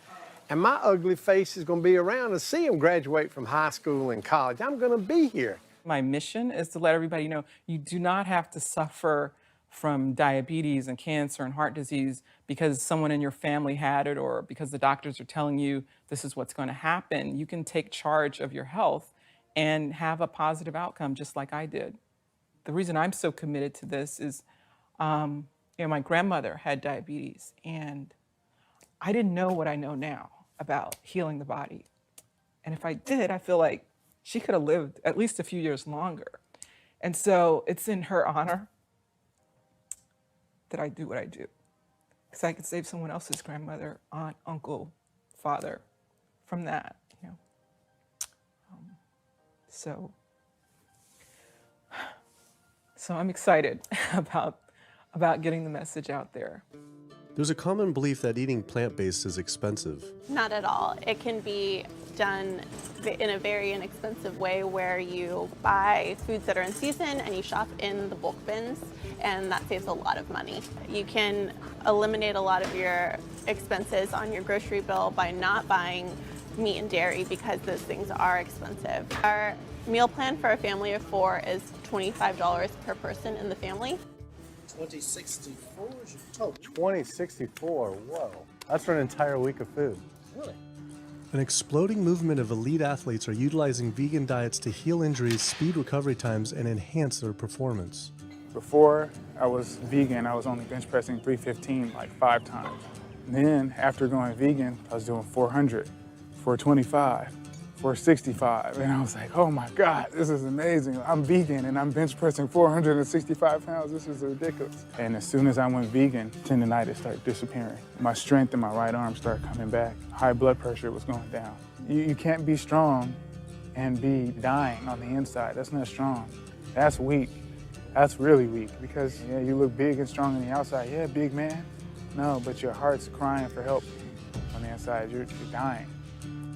And my ugly face is going to be around to see them graduate from high school and college. I'm going to be here. My mission is to let everybody know you do not have to suffer from diabetes and cancer and heart disease because someone in your family had it or because the doctors are telling you this is what's going to happen. You can take charge of your health and have a positive outcome just like I did. The reason I'm so committed to this is, my grandmother had diabetes and I didn't know what I know now about healing the body. And if I did, I feel like she could have lived at least a few years longer. And so it's in her honor that I do what I do. Because I could save someone else's grandmother, aunt, uncle, father from that, So I'm excited about getting the message out there. There's a common belief that eating plant-based is expensive. Not at all. It can be done in a very inexpensive way where you buy foods that are in season and you shop in the bulk bins, and that saves a lot of money. You can eliminate a lot of your expenses on your grocery bill by not buying meat and dairy because those things are expensive. Our meal plan for a family of 4 is $25 per person in the family. 2064 is your total. 2064, whoa. That's for an entire week of food. Really? An exploding movement of elite athletes are utilizing vegan diets to heal injuries, speed recovery times, and enhance their performance. Before I was vegan, I was only bench pressing 315 like 5 times. And then after going vegan, I was doing 400, 425, 465. And I was like, oh my God, this is amazing. I'm vegan and I'm bench pressing 465 pounds. This is ridiculous. And as soon as I went vegan, tendonitis started disappearing. My strength in my right arm started coming back. High blood pressure was going down. You can't be strong and be dying on the inside. That's not strong. That's weak. That's really weak because yeah, you look big and strong on the outside. Yeah, big man. No, but your heart's crying for help on the inside. You're dying.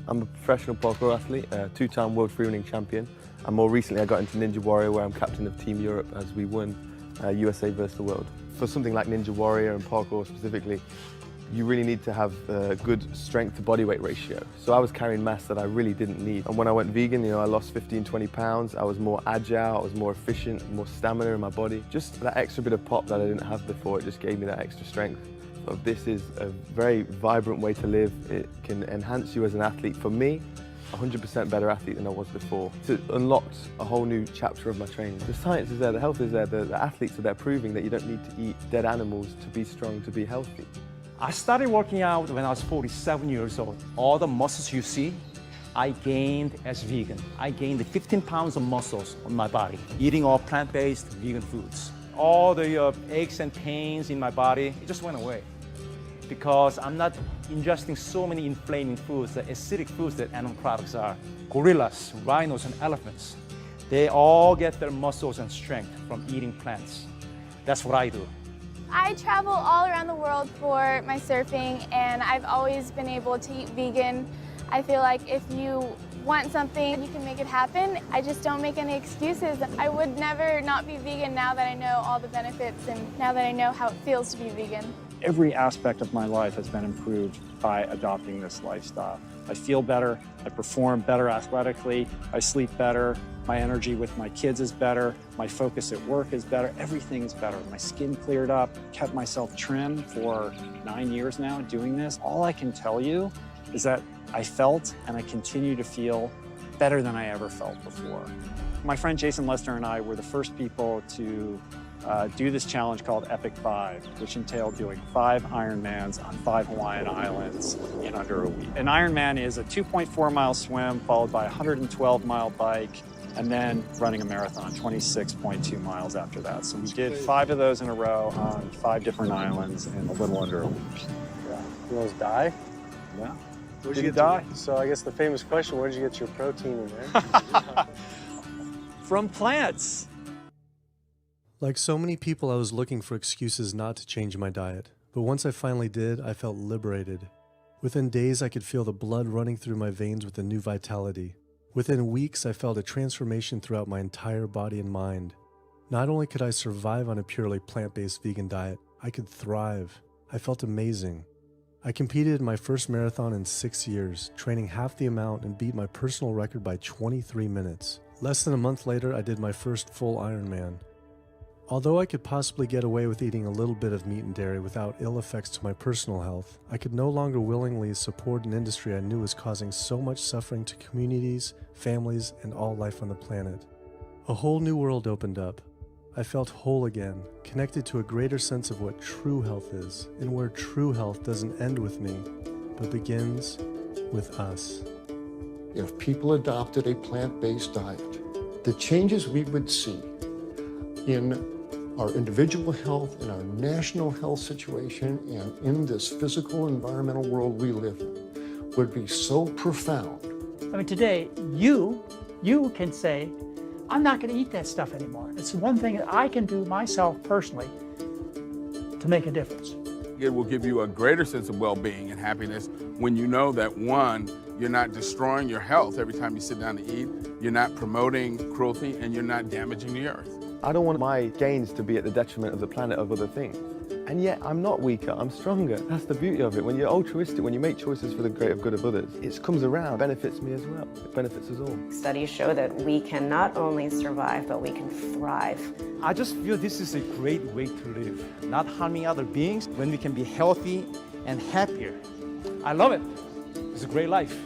I'm a professional parkour athlete, a 2-time world freerunning champion, and more recently I got into Ninja Warrior where I'm captain of Team Europe as we won USA versus the world. For something like Ninja Warrior and parkour specifically, you really need to have a good strength to body weight ratio. So I was carrying mass that I really didn't need. And when I went vegan, I lost 15, 20 pounds. I was more agile, I was more efficient, more stamina in my body. Just that extra bit of pop that I didn't have before, it just gave me that extra strength. So this is a very vibrant way to live. It can enhance you as an athlete. For me, 100% better athlete than I was before. It unlocked a whole new chapter of my training. The science is there, the health is there, the athletes are there proving that you don't need to eat dead animals to be strong, to be healthy. I started working out when I was 47 years old. All the muscles you see, I gained as vegan. I gained 15 pounds of muscles on my body, eating all plant-based vegan foods. All the aches and pains in my body, it just went away. Because I'm not ingesting so many inflaming foods, the acidic foods that animal products are. Gorillas, rhinos, and elephants, they all get their muscles and strength from eating plants. That's what I do. I travel all around the world for my surfing, and I've always been able to eat vegan. I feel like if you want something, you can make it happen. I just don't make any excuses. I would never not be vegan now that I know all the benefits and now that I know how it feels to be vegan. Every aspect of my life has been improved by adopting this lifestyle. I feel better, I perform better athletically, I sleep better, my energy with my kids is better, my focus at work is better, everything is better. My skin cleared up, kept myself trim for 9 years now doing this. All I can tell you is that I felt and I continue to feel better than I ever felt before. My friend Jason Lester and I were the first people to do this challenge called Epic 5, which entailed doing 5 Ironmans on 5 Hawaiian islands in under a week. An Ironman is a 2.4-mile swim followed by a 112-mile bike and then running a marathon, 26.2 miles after that. So we did 5 of those in a row on 5 different islands in a little under a week. Yeah. You almost die? Yeah. Where'd Did you you die? So I guess the famous question, where did you get your protein in there? From plants. Like so many people, I was looking for excuses not to change my diet. But once I finally did, I felt liberated. Within days, I could feel the blood running through my veins with a new vitality. Within weeks, I felt a transformation throughout my entire body and mind. Not only could I survive on a purely plant-based vegan diet, I could thrive. I felt amazing. I competed in my first marathon in 6 years, training half the amount and beat my personal record by 23 minutes. Less than a month later, I did my first full Ironman. Although I could possibly get away with eating a little bit of meat and dairy without ill effects to my personal health, I could no longer willingly support an industry I knew was causing so much suffering to communities, families, and all life on the planet. A whole new world opened up. I felt whole again, connected to a greater sense of what true health is, and where true health doesn't end with me, but begins with us. If people adopted a plant-based diet, the changes we would see in our individual health, in our national health situation, and in this physical environmental world we live in would be so profound. I mean, today, you can say, I'm not going to eat that stuff anymore. It's one thing that I can do myself personally to make a difference. It will give you a greater sense of well-being and happiness when you know that, one, you're not destroying your health every time you sit down to eat, you're not promoting cruelty, and you're not damaging the earth. I don't want my gains to be at the detriment of the planet of other things. And yet I'm not weaker, I'm stronger. That's the beauty of it. When you're altruistic, when you make choices for the greater good of others, it comes around, benefits me as well. It benefits us all. Studies show that we can not only survive, but we can thrive. I just feel this is a great way to live, not harming other beings when we can be healthy and happier. I love it. It's a great life.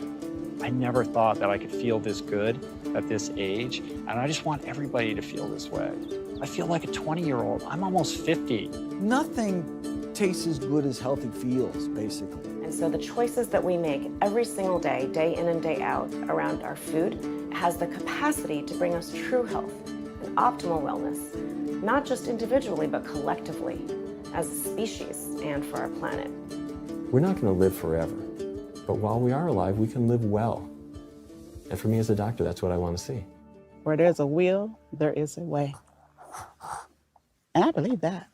I never thought that I could feel this good at this age, and I just want everybody to feel this way. I feel like a 20-year-old. I'm almost 50. Nothing tastes as good as healthy feels, basically. And so the choices that we make every single day, day in and day out, around our food, has the capacity to bring us true health and optimal wellness, not just individually, but collectively, as a species and for our planet. We're not going to live forever, but while we are alive, we can live well. And for me as a doctor, that's what I want to see. Where there's a will, there is a way. And I believe that.